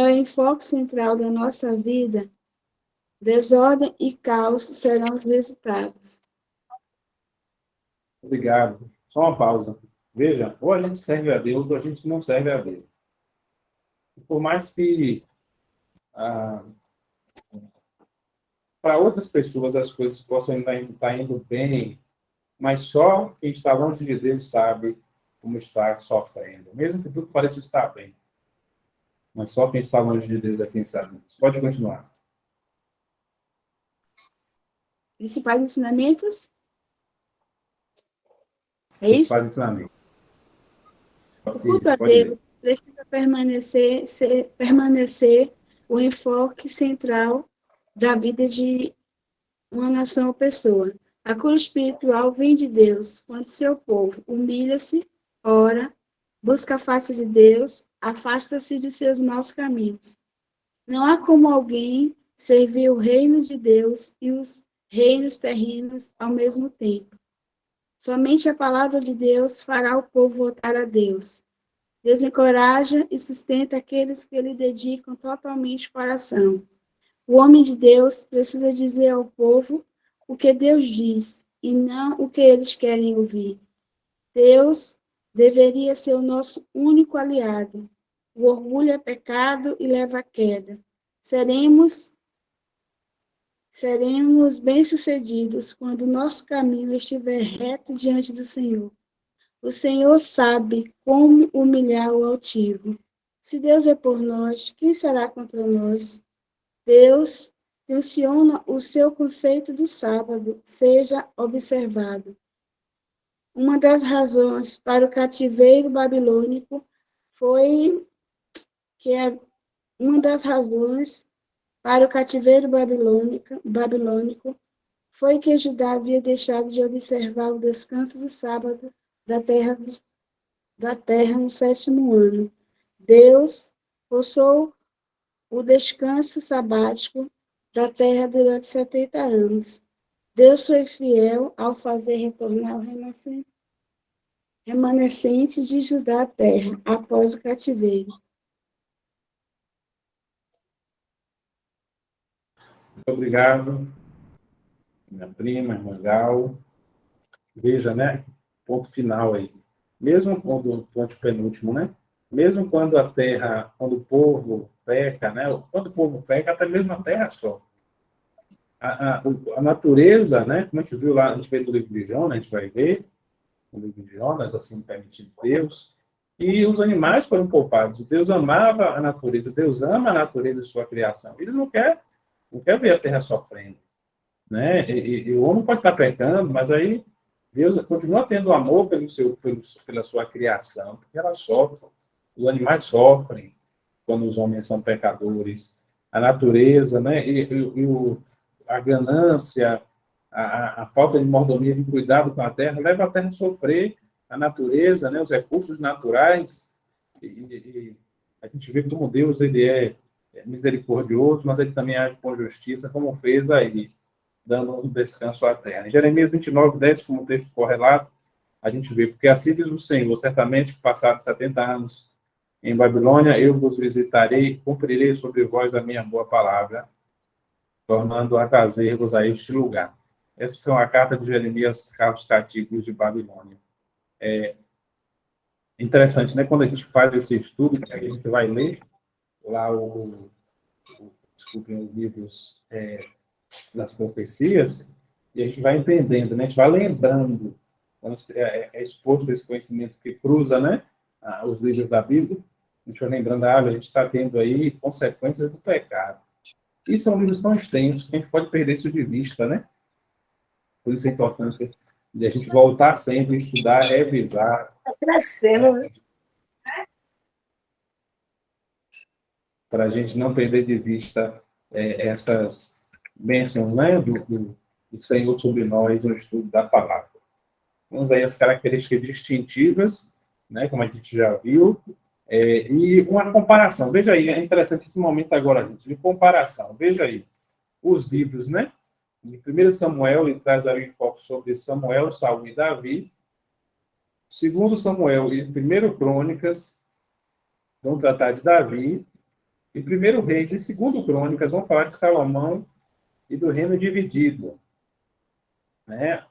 o enfoque central da nossa vida, desordem e caos serão os resultados. Obrigado. Só uma pausa. Veja, ou a gente serve a Deus ou a gente não serve a Deus. Por mais que para outras pessoas as coisas possam estar indo bem, mas só quem está longe de Deus sabe como está sofrendo. Mesmo que tudo pareça estar bem. Mas só quem está longe de Deus é quem sabe. Você pode continuar. Principais ensinamentos? É isso? Principais ensinamentos. O culto a Deus precisa permanecer o enfoque central da vida de uma nação ou pessoa. A cura espiritual vem de Deus, quando seu povo humilha-se, ora, busca a face de Deus, afasta-se de seus maus caminhos. Não há como alguém servir o reino de Deus e os reinos terrenos ao mesmo tempo. Somente a palavra de Deus fará o povo voltar a Deus. Desencoraja e sustenta aqueles que lhe dedicam totalmente o coração. O homem de Deus precisa dizer ao povo o que Deus diz e não o que eles querem ouvir. Deus deveria ser o nosso único aliado. O orgulho é pecado e leva à queda. Seremos bem-sucedidos quando o nosso caminho estiver reto diante do Senhor. O Senhor sabe como humilhar o altivo. Se Deus é por nós, quem será contra nós? Deus tensiona o seu conceito do sábado, seja observado. Uma das razões para o cativeiro babilônico foi que Judá havia deixado de observar o descanso do sábado da terra no 7º ano. Deus forçou o descanso sabático da terra durante 70 anos. Deus foi fiel ao fazer retornar o remanescente de Judá à terra após o cativeiro. Muito obrigado, minha prima, irmã Gal. Veja, né? Ponto final aí. Mesmo quando, ponto penúltimo, né? Mesmo quando a terra, quando o povo peca, né? Quando o povo peca, até mesmo a terra só. A natureza, né? Como a gente viu lá, a gente vê no livro de Jonas, a gente vai ver no livro de Jonas, assim permitido Deus, e os animais foram poupados. Deus amava a natureza, Deus ama a natureza de sua criação. Ele não quer ver a terra sofrendo, né? E o homem pode estar pecando, mas aí Deus continua tendo amor pela sua criação, porque ela sofre. Os animais sofrem quando os homens são pecadores. A natureza, né? A ganância, a falta de mordomia, de cuidado com a terra, leva a terra a sofrer. A natureza, né? Os recursos naturais. E a gente vê como Deus ele é misericordioso, mas ele também age com justiça, como fez aí, dando um descanso à terra. Em Jeremias 29:10, como o texto correlato, a gente vê, porque assim diz o Senhor, certamente, passados 70 anos em Babilônia, eu vos visitarei e cumprirei sobre vós a minha boa palavra, tornando a trazer-vos a este lugar. Essa foi uma carta de Jeremias aos cativos de Babilônia. É interessante, né? Quando a gente faz esse estudo, a gente vai ler lá desculpem, os livros das profecias, e a gente vai entendendo, né? A gente vai lembrando, quando é exposto esse conhecimento que cruza, né? Os livros da Bíblia, a gente vai lembrando, a gente está tendo aí consequências do pecado. E são livros tão extensos que a gente pode perder isso de vista, né? Por isso a importância de a gente voltar sempre, estudar, revisar. Está crescendo, né? Para a gente não perder de vista essas bênçãos, né, do Senhor sobre nós no estudo da palavra. Vamos aí as características distintivas, né, como a gente já viu, e uma comparação. Veja aí, é interessante esse momento agora, gente, de comparação. Veja aí, os livros, né? Em 1 Samuel, ele traz aí um foco sobre Samuel, Saul e Davi. 2 Samuel e 1 Crônicas vão tratar de Davi. E 1 Reis e 2 Crônicas vão falar de Salomão e do reino dividido, né?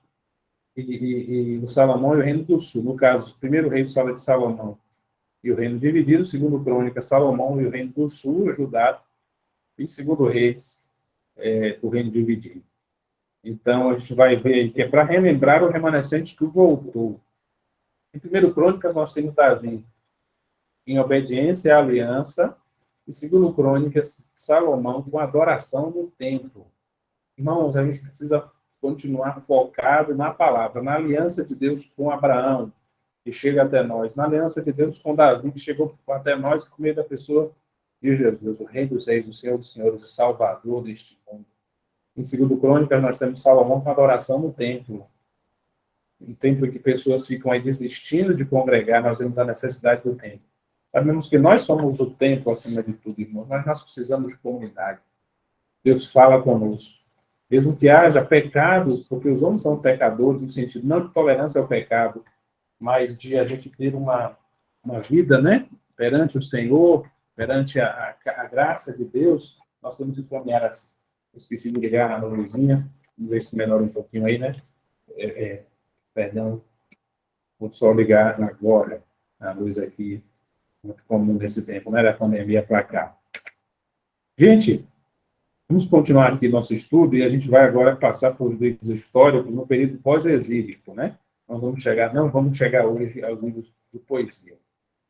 E o Salomão e o reino do sul. No caso, 1 Reis fala de Salomão e o reino dividido, 2 Crônicas, Salomão e o reino do sul, Judá, e 2 Reis, o reino dividido. Então, a gente vai ver aí que é para relembrar o remanescente que voltou. Em 1 Crônicas, nós temos Davi em obediência à aliança, e 2 Crônicas, Salomão com adoração no templo. Irmãos, a gente precisa continuar focado na palavra, na aliança de Deus com Abraão, que chega até nós, na aliança de Deus com Davi, que chegou até nós por meio da pessoa de Jesus, o Rei dos Reis, o Senhor dos Senhores, o Salvador deste mundo. Em 2 Crônicas, nós temos Salomão com adoração no templo. Um tempo em que pessoas ficam aí desistindo de congregar, nós vemos a necessidade do templo. Sabemos que nós somos o templo acima de tudo, irmãos, mas nós precisamos de comunidade. Deus fala conosco. Mesmo que haja pecados, porque os homens são pecadores, no sentido não de tolerância ao pecado, mas de a gente ter uma vida, né, perante o Senhor, perante a graça de Deus, nós temos que caminhar assim. Eu esqueci de ligar a luzinha, vamos ver se melhora um pouquinho aí, né? Perdão, vou só ligar agora a luz aqui, muito comum nesse tempo, né, da pandemia para cá. Gente, vamos continuar aqui nosso estudo e a gente vai agora passar por livros históricos no período pós-exílico, né? Não vamos chegar hoje aos livros de poesia.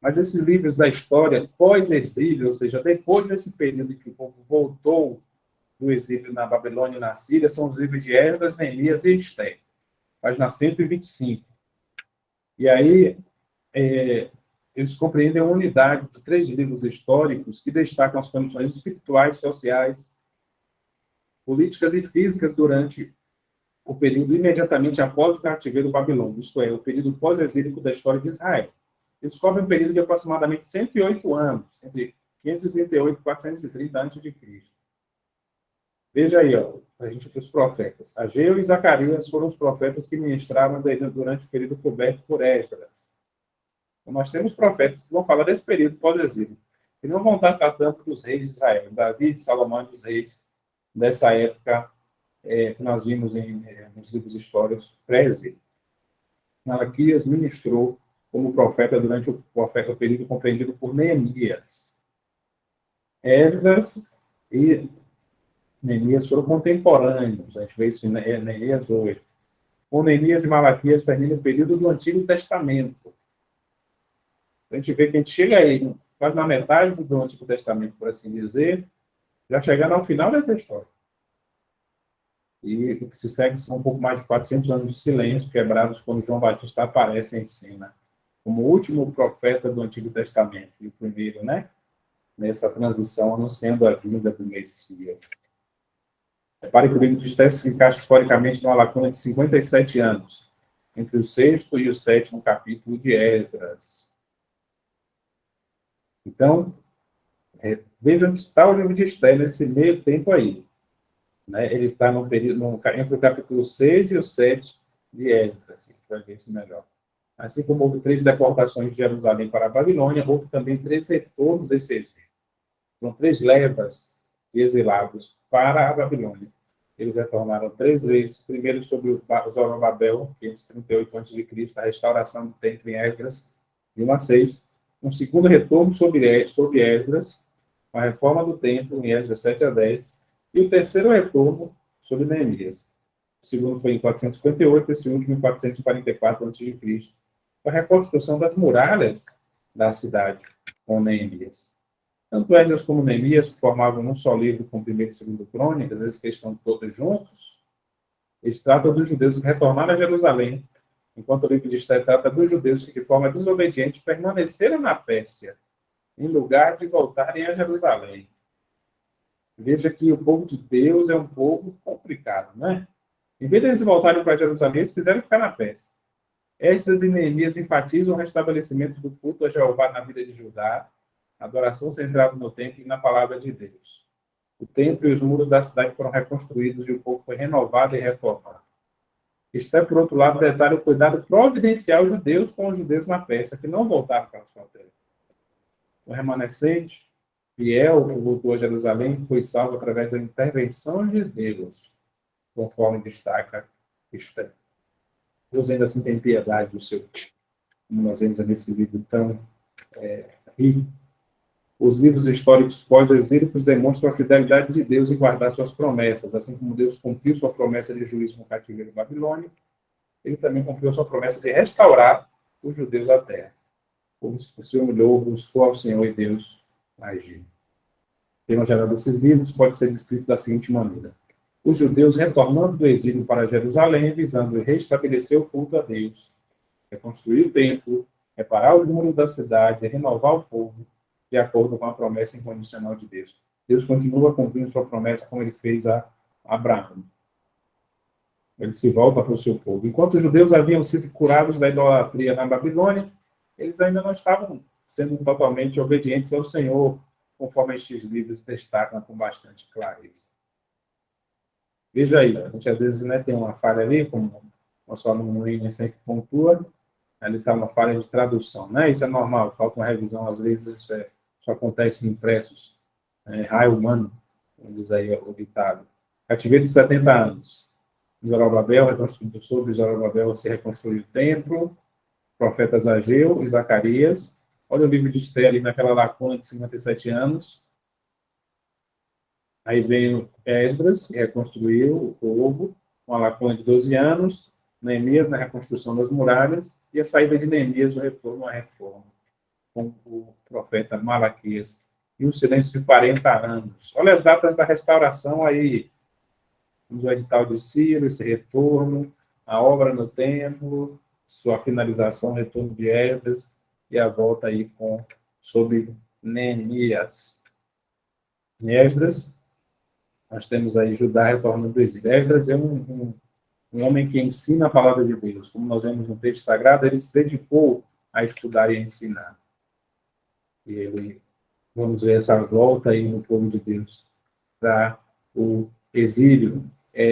Mas esses livros da história pós-exílio, ou seja, depois desse período em que o povo voltou do exílio na Babilônia e na Síria, são os livros de Esdras, Neemias e Ester, página 125. E aí, eles compreendem a unidade de 3 livros históricos que destacam as condições espirituais, sociais, políticas e físicas durante o período imediatamente após o cativeiro babilônico, isto é, o período pós-exílico da história de Israel. Eles cobrem um período de aproximadamente 108 anos, entre 538 e 430 a.C. Veja aí, a gente aqui os profetas. Ageu e Zacarias foram os profetas que ministraram durante o período coberto por Esdras. Então, nós temos profetas que vão falar desse período pós-exílio, que não vão estar tratando dos reis de Israel, Davi, de Salomão e dos reis dessa época que nós vimos nos livros históricos pré-exílio. Malaquias ministrou como profeta durante o período compreendido por Neemias. Esdras e Neemias foram contemporâneos, a gente vê isso em Neemias 8. Com Neemias e Malaquias termina o período do Antigo Testamento. A gente vê que a gente chega aí, quase na metade do Antigo Testamento, por assim dizer, já chegando ao final dessa história. E o que se segue são um pouco mais de 400 anos de silêncio, quebrados quando João Batista aparece em cena, como o último profeta do Antigo Testamento, e o primeiro, né? Nessa transição, anunciando a vinda do Messias. Repare que o livro de Esté se encaixa historicamente numa lacuna de 57 anos, entre o 6º e o 7º capítulo de Esdras. Então, veja onde está o livro de Esté nesse meio tempo aí. Né? Ele está no período, entre o capítulo 6 e o 7 de Esdras, assim, para ver isso melhor. Assim como houve 3 deportações de Jerusalém para a Babilônia, houve também 3 retornos desse exílio. Foram 3 levas de exilados para a Babilônia. Eles retornaram 3 vezes, primeiro sobre o Zorobabel, 538 a.C., a restauração do templo em Esdras, de 1 a 6. Um segundo retorno sobre Esdras, com a reforma do templo em Esdras 7 a 10. E o terceiro retorno sobre Neemias. O segundo foi em 458, esse último em 444 a.C., com a reconstrução das muralhas da cidade com Neemias. Tanto Esdras como Neemias, que formavam um só livro com 1º e 2º Crônicas, eles que estão todos juntos, eles tratam dos judeus que retornaram a Jerusalém, enquanto o livro de Esté trata dos judeus que, de forma desobediente, permaneceram na Pérsia, em lugar de voltarem a Jerusalém. Veja que o povo de Deus é um povo complicado, né? Em vez de eles voltarem para Jerusalém, eles quiseram ficar na Pérsia. Esdras e Neemias enfatizam o restabelecimento do culto a Jeová na vida de Judá, a adoração centrada no templo e na palavra de Deus. O templo e os muros da cidade foram reconstruídos e o povo foi renovado e reformado. Esté, por outro lado, detalha o cuidado providencial de Deus com os judeus na Pérsia, que não voltaram para a sua terra. O remanescente fiel que voltou a Jerusalém foi salvo através da intervenção de Deus, conforme destaca Esté. Deus ainda assim tem piedade do seu, como nós vemos nesse livro tão rico. Os livros históricos pós-exílicos demonstram a fidelidade de Deus em guardar suas promessas. Assim como Deus cumpriu sua promessa de juízo no cativeiro babilônico, ele também cumpriu sua promessa de restaurar os judeus à terra. O se humilhou, buscou ao Senhor e Deus agiu. O tema geral desses livros pode ser descrito da seguinte maneira: os judeus retornando do exílio para Jerusalém, visando restabelecer o culto a Deus, reconstruir o templo, reparar os muros da cidade, renovar o povo, de acordo com a promessa incondicional de Deus. Deus continua cumprindo sua promessa, como ele fez há Abraão. Ele se volta para o seu povo. Enquanto os judeus haviam sido curados da idolatria na Babilônia, eles ainda não estavam sendo totalmente obedientes ao Senhor, conforme estes livros destacam com bastante clareza. Veja aí, a gente às vezes, né, tem uma falha ali, como o nosso aluno William sempre pontua, ali está uma falha de tradução, né? Isso é normal, falta uma revisão, às vezes isso acontece em impressos, raio humano, como diz aí o ditado. Cativeiro de 70 anos. Zorobabel, reconstruído sobre Zorobabel, se reconstruiu o templo, profetas Ageu e Zacarias. Olha o livro de Esther ali naquela lacuna de 57 anos. Aí veio Esdras, que reconstruiu o povo, uma lacuna de 12 anos. Neemias, na reconstrução das muralhas. E a saída de Neemias, o retorno à reforma, com o profeta Malaquias. E um silêncio de 40 anos. Olha as datas da restauração aí. O edital de Ciro, esse retorno, a obra no templo, sua finalização, retorno de Esdras, e a volta aí sobre Neemias. Em Esdras, nós temos aí Judá retornando do exílio. Esdras é um homem que ensina a palavra de Deus. Como nós vemos no texto sagrado, ele se dedicou a estudar e a ensinar. E ele, vamos ver essa volta aí no povo de Deus para o exílio.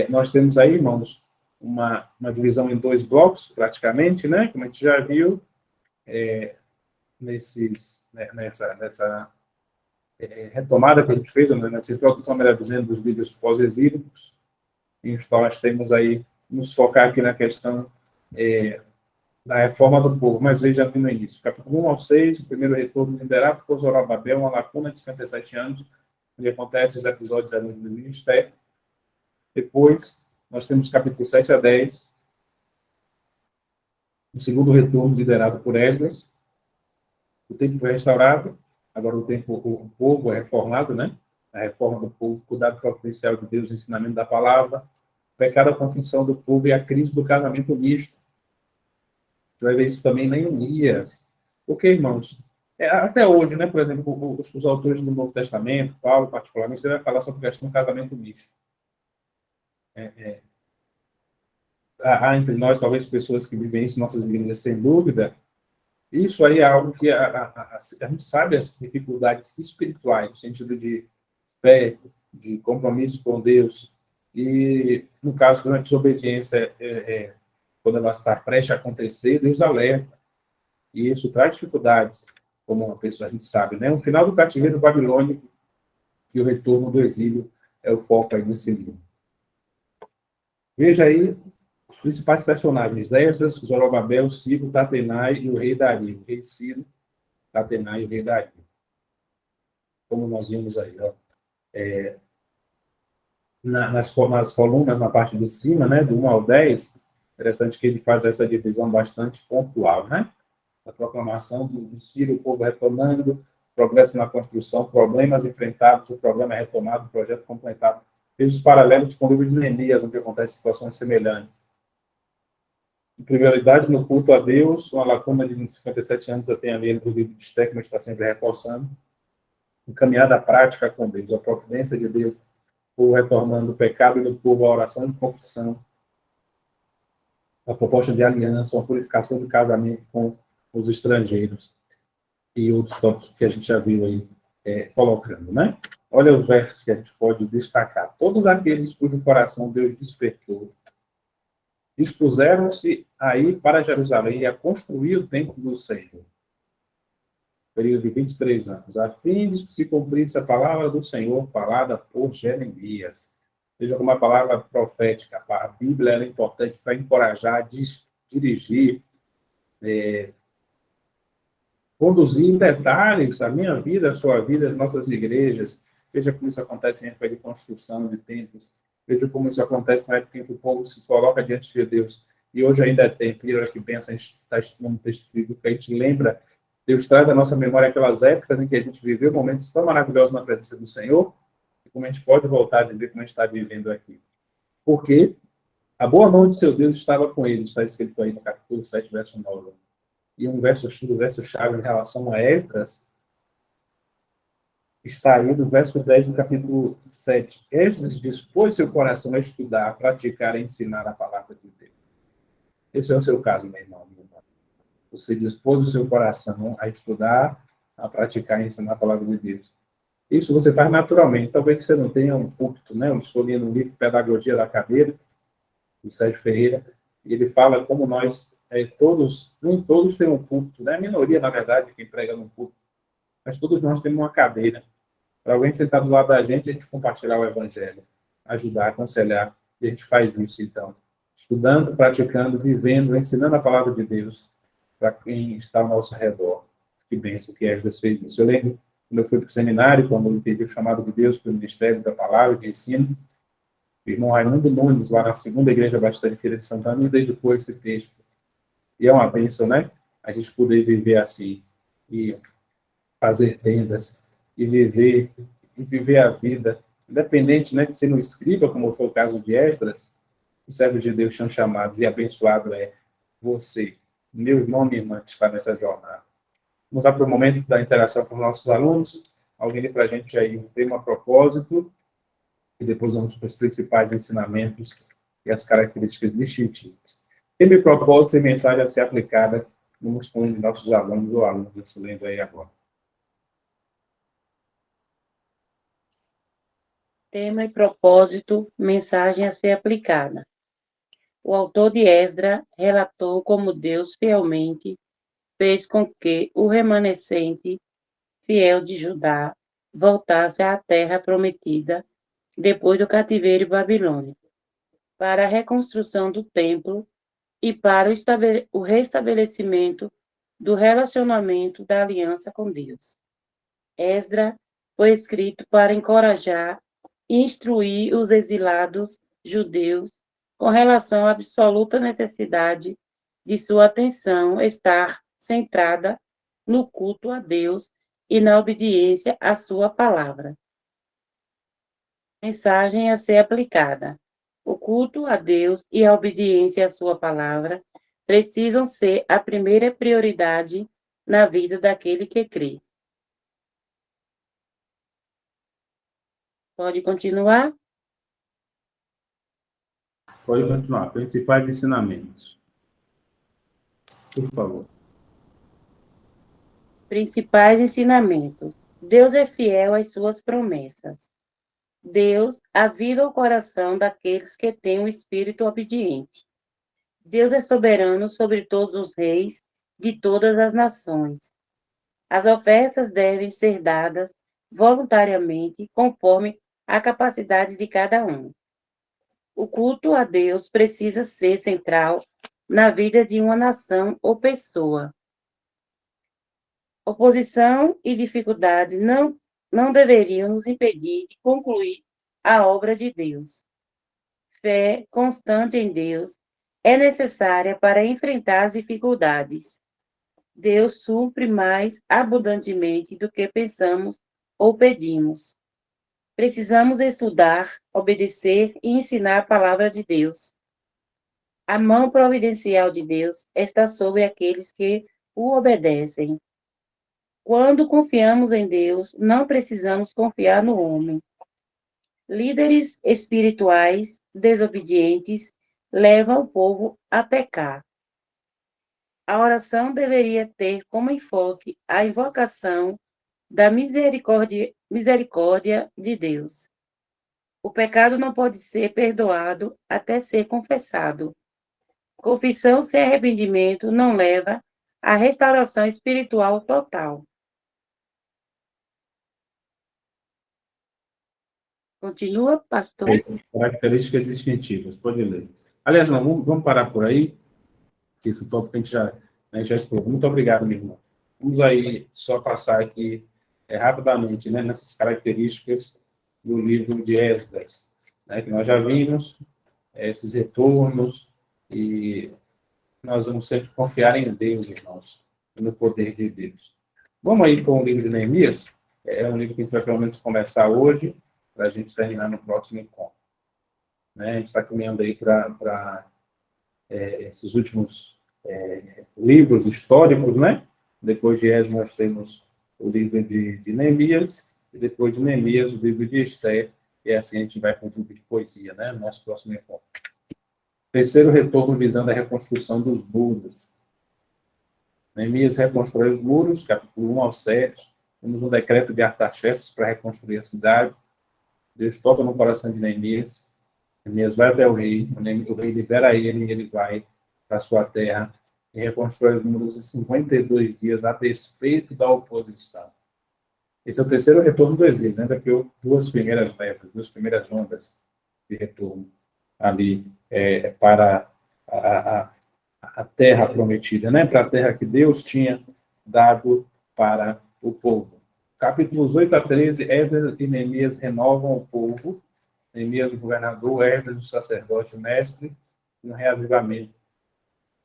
Nós temos aí, irmãos, uma divisão em 2 blocos, praticamente, né? Como a gente já viu, nessa retomada que a gente fez, nessa introdução, melhor dizendo, dos vídeos pós-exílicos. Então, nós temos aí, nos focar aqui na questão da reforma do povo. Mas veja aqui no início, capítulo 1 ao 6, o primeiro retorno liderado por Zorobabel, uma lacuna de 57 anos, onde acontecem os episódios ali do ministério. Depois, nós temos capítulo 7 a 10, o segundo retorno liderado por Esdras. O templo foi restaurado, agora o povo é reformado, né? A reforma do povo, cuidado providencial de Deus, o ensinamento da palavra, o pecado, a confissão do povo e a crise do casamento misto. Você vai ver isso também em Neemias. Porque, irmãos, até hoje, né? Por exemplo, os autores do Novo Testamento, Paulo particularmente, ele vai falar sobre a questão do casamento misto. Há entre nós, talvez, pessoas que vivem isso em nossas igrejas, sem dúvida. Isso aí é algo que a gente sabe as dificuldades espirituais, no sentido de fé, de compromisso com Deus. E, no caso, quando a desobediência, quando ela está prestes a acontecer, Deus alerta. E isso traz dificuldades, como uma pessoa, a gente sabe, né? O final do cativeiro babilônico e o retorno do exílio é o foco aí nesse livro. Veja aí os principais personagens: Esdras, Zorobabel, Ciro, Tatenai e o rei Dario. O rei Ciro, Tatenai e o rei Dario. Como nós vimos aí, ó. Nas colunas, na parte de cima, né, do 1 ao 10, interessante que ele faz essa divisão bastante pontual, né? A proclamação do Ciro, o povo retornando, progresso na construção, problemas enfrentados, o problema retomado, o projeto completado. Veja os paralelos com o livro de Neemias, onde acontecem situações semelhantes. Em prioridade no culto a Deus, uma lacuna de 57 anos já tem ali no livro de Esther, mas está sempre reforçando. Encaminhada à prática com Deus, a providência de Deus, por retornando o pecado do povo, a oração de confissão, a proposta de aliança, a purificação de casamento com os estrangeiros e outros tópicos que a gente já viu aí colocando, né? Olha os versos que a gente pode destacar. Todos aqueles cujo coração Deus despertou dispuseram-se a ir para Jerusalém e a construir o templo do Senhor. Período de 23 anos, a fim de que se cumprisse a palavra do Senhor falada por Jeremias. Veja como a palavra profética, a Bíblia é importante para encorajar, dirigir, conduzir em detalhes a minha vida, a sua vida, as nossas igrejas. Veja como isso acontece em época de construção de templos. Veja como isso acontece na época em que o povo se coloca diante de Deus. E hoje ainda é tempo, e que pensa, a gente está estudando um texto bíblico, que a gente lembra, Deus traz à nossa memória aquelas épocas em que a gente viveu momentos tão maravilhosos na presença do Senhor, e como a gente pode voltar a viver como a gente está vivendo aqui. Porque a boa mão de seu Deus estava com ele, está escrito aí no capítulo 7, verso 9. E um verso-chave em relação a Esdras, está aí no verso 10 do capítulo 7. Esdras dispôs seu coração a estudar, a praticar, a ensinar a palavra de Deus. Esse é o seu caso, meu irmão, minha irmã. Você dispôs o seu coração a estudar, a praticar e ensinar a palavra de Deus. Isso você faz naturalmente. Talvez você não tenha um púlpito, né? Eu estou lendo um livro, Pedagogia da Cadeira, do Sérgio Ferreira, e ele fala como nós, nem todos têm um púlpito, né? A minoria, na verdade, quem prega no púlpito, mas todos nós temos uma cadeira. Para alguém sentar do lado da gente, a gente compartilhar o evangelho, ajudar, aconselhar, e a gente faz isso, então. Estudando, praticando, vivendo, ensinando a palavra de Deus para quem está ao nosso redor. Que bênção que Esdras fez isso. Eu lembro, quando eu fui para o seminário, quando eu entendi o chamado de Deus para o ministério da palavra, de ensino, o irmão Raimundo Nunes, lá na segunda igreja Batista de Feira de Santana, me dedicou esse texto. E é uma bênção, né? A gente poder viver assim, e fazer tendas, e viver a vida, independente, né, de ser no escriba, como foi o caso de Esdras, os servos de Deus são chamados, e abençoado é você, meu irmão, minha irmã, que está nessa jornada. Vamos lá para o momento da interação com os nossos alunos. Alguém lê para a gente aí um tema, propósito, e depois vamos para os principais ensinamentos e as características distintivas. Tema e propósito e mensagem a ser aplicada nos de nossos alunos ou alunas, lendo aí agora. Tema e propósito, mensagem a ser aplicada. O autor de Esdras relatou como Deus fielmente fez com que o remanescente fiel de Judá voltasse à terra prometida depois do cativeiro babilônico, para a reconstrução do templo e para o restabelecimento do relacionamento da aliança com Deus. Esdras foi escrito para encorajar e instruir os exilados judeus com relação à absoluta necessidade de sua atenção estar centrada no culto a Deus e na obediência à sua palavra. Mensagem a ser aplicada. O culto a Deus e a obediência à sua palavra precisam ser a primeira prioridade na vida daquele que crê. Pode continuar? Pode continuar. Principais ensinamentos. Por favor. Principais ensinamentos. Deus é fiel às suas promessas. Deus aviva o coração daqueles que têm um espírito obediente. Deus é soberano sobre todos os reis de todas as nações. As ofertas devem ser dadas voluntariamente, conforme a capacidade de cada um. O culto a Deus precisa ser central na vida de uma nação ou pessoa. Oposição e dificuldade não deveriam nos impedir de concluir a obra de Deus. Fé constante em Deus é necessária para enfrentar as dificuldades. Deus supre mais abundantemente do que pensamos ou pedimos. Precisamos estudar, obedecer e ensinar a palavra de Deus. A mão providencial de Deus está sobre aqueles que o obedecem. Quando confiamos em Deus, não precisamos confiar no homem. Líderes espirituais desobedientes levam o povo a pecar. A oração deveria ter como enfoque a invocação da misericórdia de Deus. O pecado não pode ser perdoado até ser confessado. Confissão sem arrependimento não leva à restauração espiritual total. Continua, pastor. Características distintivas, pode ler. Aliás, não, vamos parar por aí, que esse tópico a gente já explorou. Muito obrigado, meu irmão. Vamos aí só passar aqui rapidamente, né, nessas características do livro de Esdras, né, que nós já vimos, esses retornos, e nós vamos sempre confiar em Deus, irmãos, no poder de Deus. Vamos aí com o livro de Neemias, é um livro que a gente vai pelo menos conversar hoje, para a gente terminar no próximo encontro. Né, a gente está caminhando aí para esses últimos livros históricos, né? Depois de Esdras, nós temos o livro de Neemias, e depois de Neemias, o livro de Esther, e assim a gente vai para o livro de poesia, né? Nosso próximo encontro. Terceiro retorno visando a reconstrução dos muros. Neemias reconstrói os muros, capítulo 1 ao 7. Temos um decreto de Artaxerxes para reconstruir a cidade. Deus toca no coração de Neemias. Neemias vai até o rei libera ele e ele vai para a sua terra e reconstrói os muros em 52 dias, a despeito da oposição. Esse é o terceiro retorno do exílio, né? Daqui duas primeiras levas, duas primeiras ondas de retorno ali para a terra prometida, né? Para a terra que Deus tinha dado para o povo. Capítulos 8 a 13, Esdras e Neemias renovam o povo. Neemias, o governador, Esdras, o sacerdote, o mestre, e um reavivamento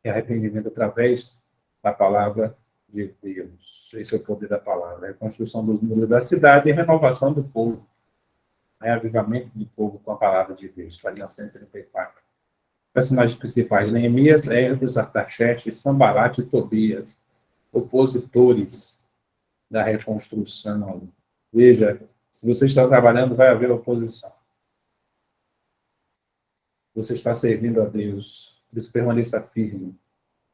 e arrependimento através da palavra de Deus. Esse é o poder da palavra. A reconstrução dos muros da cidade e renovação do povo. Reavivamento do povo com a palavra de Deus. Página 134. Personagens principais: Neemias, Esdras, Artaxerxes, Sanbalat e Tobias. Opositores da reconstrução. Veja, se você está trabalhando, vai haver oposição. Você está servindo a Deus. Por isso, permaneça firme,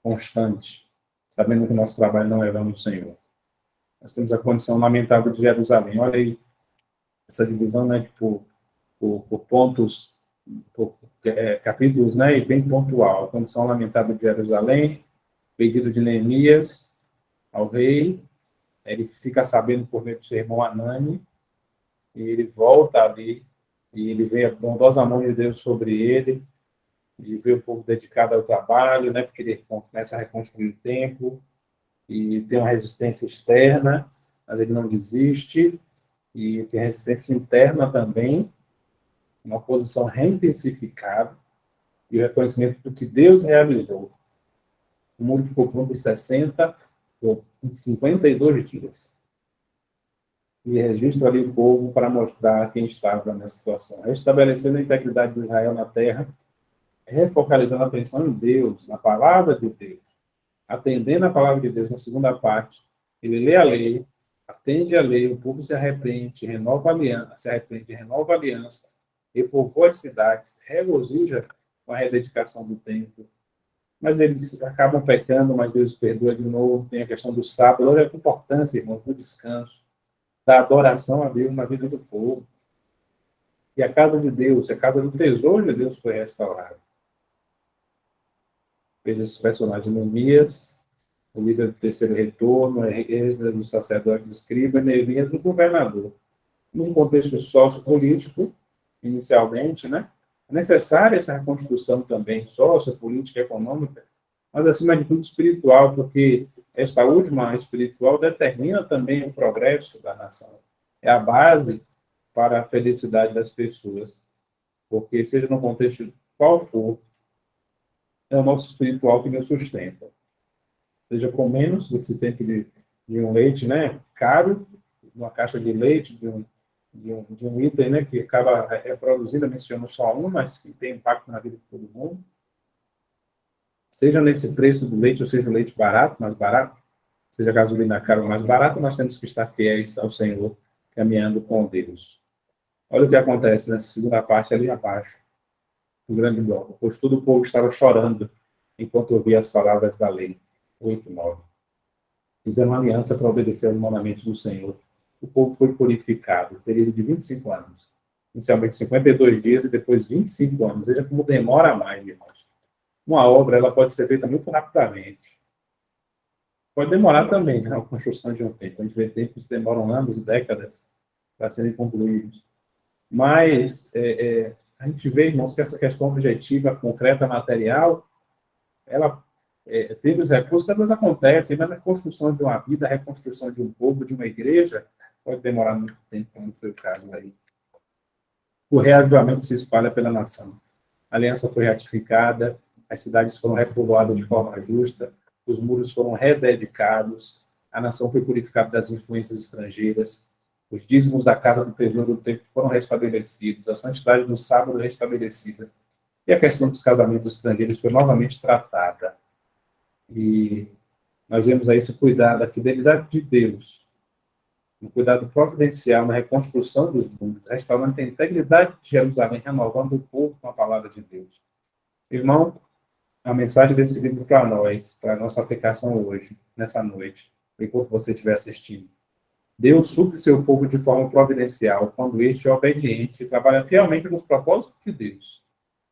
constante, sabendo que o nosso trabalho não é vão do Senhor. Nós temos a condição lamentável de Jerusalém. Olha aí, essa divisão, né, por pontos, por capítulos, né, e bem pontual. A condição lamentável de Jerusalém, pedido de Neemias ao rei, ele fica sabendo por meio do seu irmão Anani, e ele volta ali, e ele vê a bondosa mão de Deus sobre ele, e vê o povo dedicado ao trabalho, né, porque ele começa a reconstruir o templo, e tem uma resistência externa, mas ele não desiste, e tem resistência interna também, uma oposição reintensificada, e o reconhecimento do que Deus realizou. O muro ficou pronto em 52 dias. E registra ali o povo para mostrar quem estava nessa situação. Restabelecendo a integridade de Israel na terra, refocalizando a atenção em Deus, na palavra de Deus. Atendendo a palavra de Deus na segunda parte, ele lê a lei, atende a lei, o povo se arrepende, renova a aliança, repovoa as cidades, regozija com a rededicação do templo. Mas eles acabam pecando, mas Deus perdoa de novo. Tem a questão do sábado. Olha a importância, irmãos, do descanso, da adoração a Deus na vida do povo. E a casa de Deus, a casa do tesouro de Deus foi restaurada. Veja esses personagens: Neemias, o líder do terceiro retorno, Esdras, o sacerdote escriba, Neemias, o governador. Num contexto sociopolítico, inicialmente, né? É necessária essa reconstrução também, sociopolítica, econômica, mas, acima de tudo, espiritual, porque esta última espiritual determina também o progresso da nação. É a base para a felicidade das pessoas, porque, seja no contexto qual for, é o nosso espiritual que nos sustenta. Seja com menos, esse tempo de um leite, né, caro, uma caixa de leite, de um item, né, que acaba reproduzindo, eu menciono só um, mas que tem impacto na vida de todo mundo. Seja nesse preço do leite, ou seja o leite barato, mais barato, seja a gasolina cara ou mais barata, nós temos que estar fiéis ao Senhor, caminhando com Deus. Olha o que acontece nessa segunda parte ali abaixo, do grande bloco. Pois todo o povo estava chorando enquanto ouvia as palavras da lei. 8:9. Fizeram uma aliança para obedecer aos mandamentos do Senhor. O povo foi purificado, período de 25 anos. Inicialmente 52 dias e depois 25 anos. Veja como demora mais, irmãos. Uma obra, ela pode ser feita muito rapidamente. Pode demorar também, né, a construção de um templo. A gente vê templos que demoram anos e décadas para serem concluídos. Mas a gente vê, irmãos, que essa questão objetiva, concreta, material, ela teve os recursos, elas acontecem, mas a construção de uma vida, a reconstrução de um povo, de uma igreja, pode demorar muito tempo, como foi o caso aí. O reavivamento se espalha pela nação. A aliança foi ratificada, as cidades foram repovoadas de forma justa, os muros foram rededicados, a nação foi purificada das influências estrangeiras, os dízimos da casa do tesouro do templo foram restabelecidos, a santidade do sábado restabelecida, e a questão dos casamentos estrangeiros foi novamente tratada. E nós vemos aí esse cuidado, a fidelidade de Deus no cuidado providencial, na reconstrução dos mundos, restaurando a integridade de Jerusalém, renovando o povo com a palavra de Deus. Irmão, a mensagem desse livro para nós, para a nossa aplicação hoje, nessa noite, enquanto você estiver assistindo. Deus supre seu povo de forma providencial, quando este é obediente e trabalha fielmente nos propósitos de Deus,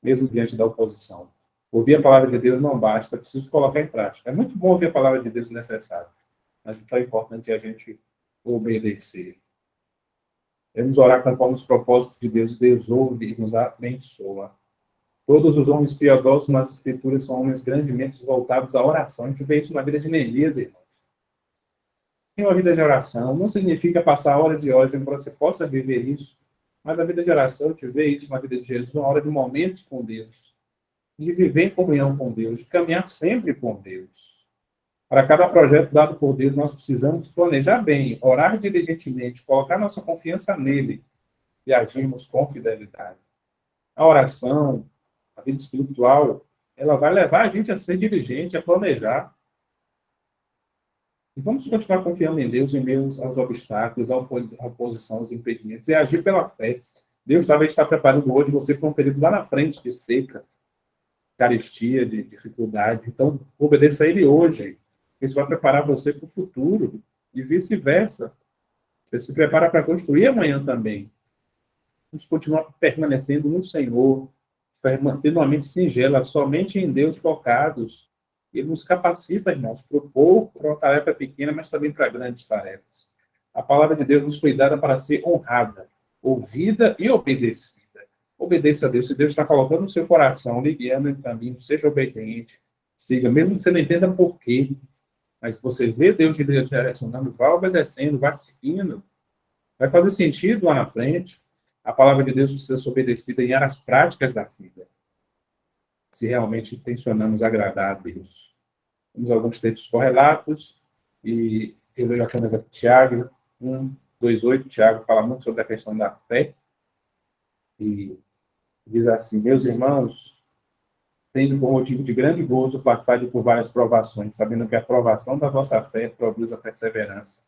mesmo diante da oposição. Ouvir a palavra de Deus não basta, é preciso colocar em prática. É muito bom ouvir a palavra de Deus necessário, mas o que é importante é a gente obedecer. Devemos orar conforme os propósitos de Deus. Deus ouve e nos abençoa. Todos os homens piedosos nas Escrituras são homens grandemente voltados à oração. A gente vê isso na vida de Neemias, irmãos. Tem uma vida de oração não significa passar horas e horas, embora você possa viver isso, mas a vida de oração, a gente vê isso na vida de Jesus, uma hora de momentos com Deus, de viver em comunhão com Deus, de caminhar sempre com Deus. Para cada projeto dado por Deus, nós precisamos planejar bem, orar diligentemente, colocar nossa confiança nele e agirmos com fidelidade. A oração, a vida espiritual, ela vai levar a gente a ser diligente, a planejar. E vamos continuar confiando em Deus em meio aos obstáculos, à oposição, aos impedimentos, e agir pela fé. Deus talvez está preparando hoje você para um período lá na frente de seca, carestia, de dificuldade. Então, obedeça a Ele hoje. Isso vai preparar você para o futuro e vice-versa. Você se prepara para construir amanhã também. Vamos continuar permanecendo no Senhor, mantendo uma mente singela, somente em Deus focados. Ele nos capacita, irmãos, para o pouco, para uma tarefa pequena, mas também para grandes tarefas. A palavra de Deus nos foi dada para ser honrada, ouvida e obedecida. Obedeça a Deus. Se Deus está colocando no seu coração, lhe guiando em caminho, seja obediente, siga, mesmo que você não entenda por quê. Mas se você vê Deus te direcionando, vá obedecendo, vá seguindo. Vai fazer sentido lá na frente. A palavra de Deus precisa ser obedecida em áreas práticas da vida. Se realmente intencionamos agradar a Deus. Temos alguns textos correlatos, e eu vejo apenas aqui Tiago 1:2:8. Tiago fala muito sobre a questão da fé. E diz assim: meus irmãos, tendo por motivo de grande gozo passado por várias provações, sabendo que a provação da vossa fé produz a perseverança.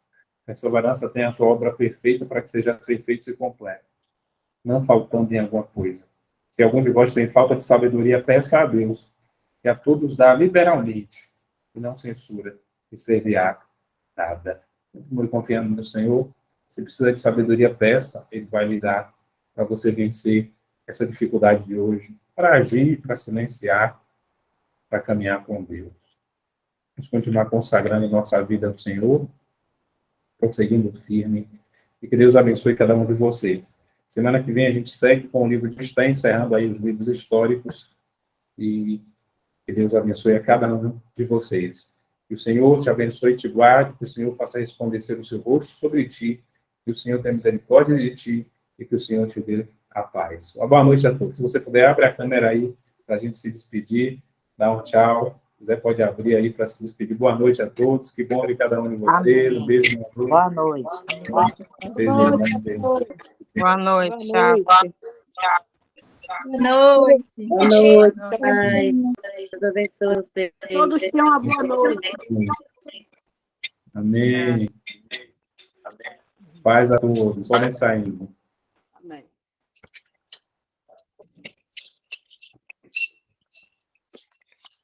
A perseverança tem a sua obra perfeita para que seja perfeito e completo, não faltando em alguma coisa. Se algum de vós tem falta de sabedoria, peça a Deus, que a todos dá liberalmente, e não censura, e servirá nada. Continue confiando no Senhor. Se precisa de sabedoria, peça, Ele vai lhe dar para você vencer essa dificuldade de hoje, para agir, para silenciar, para caminhar com Deus. Vamos continuar consagrando nossa vida ao Senhor, prosseguindo firme, e que Deus abençoe cada um de vocês. Semana que vem a gente segue com o livro de está encerrando aí os livros históricos, e que Deus abençoe a cada um de vocês. Que o Senhor te abençoe e te guarde, que o Senhor faça resplandecer o seu rosto sobre ti, que o Senhor tenha misericórdia de ti, e que o Senhor te dê a paz. Uma boa noite a todos. Se você puder, abre a câmera aí para a gente se despedir, dar um tchau. Se quiser, pode abrir aí para se despedir. Boa noite a todos. Que bom ver cada um de vocês. Amém. Um beijo. Boa noite. Boa noite. Tchau. Boa noite. Boa noite, Pai. Deus abençoe você. Todos tenham uma boa noite. Amém. Paz a todos. Podem saindo.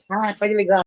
Amém. Pode ligar.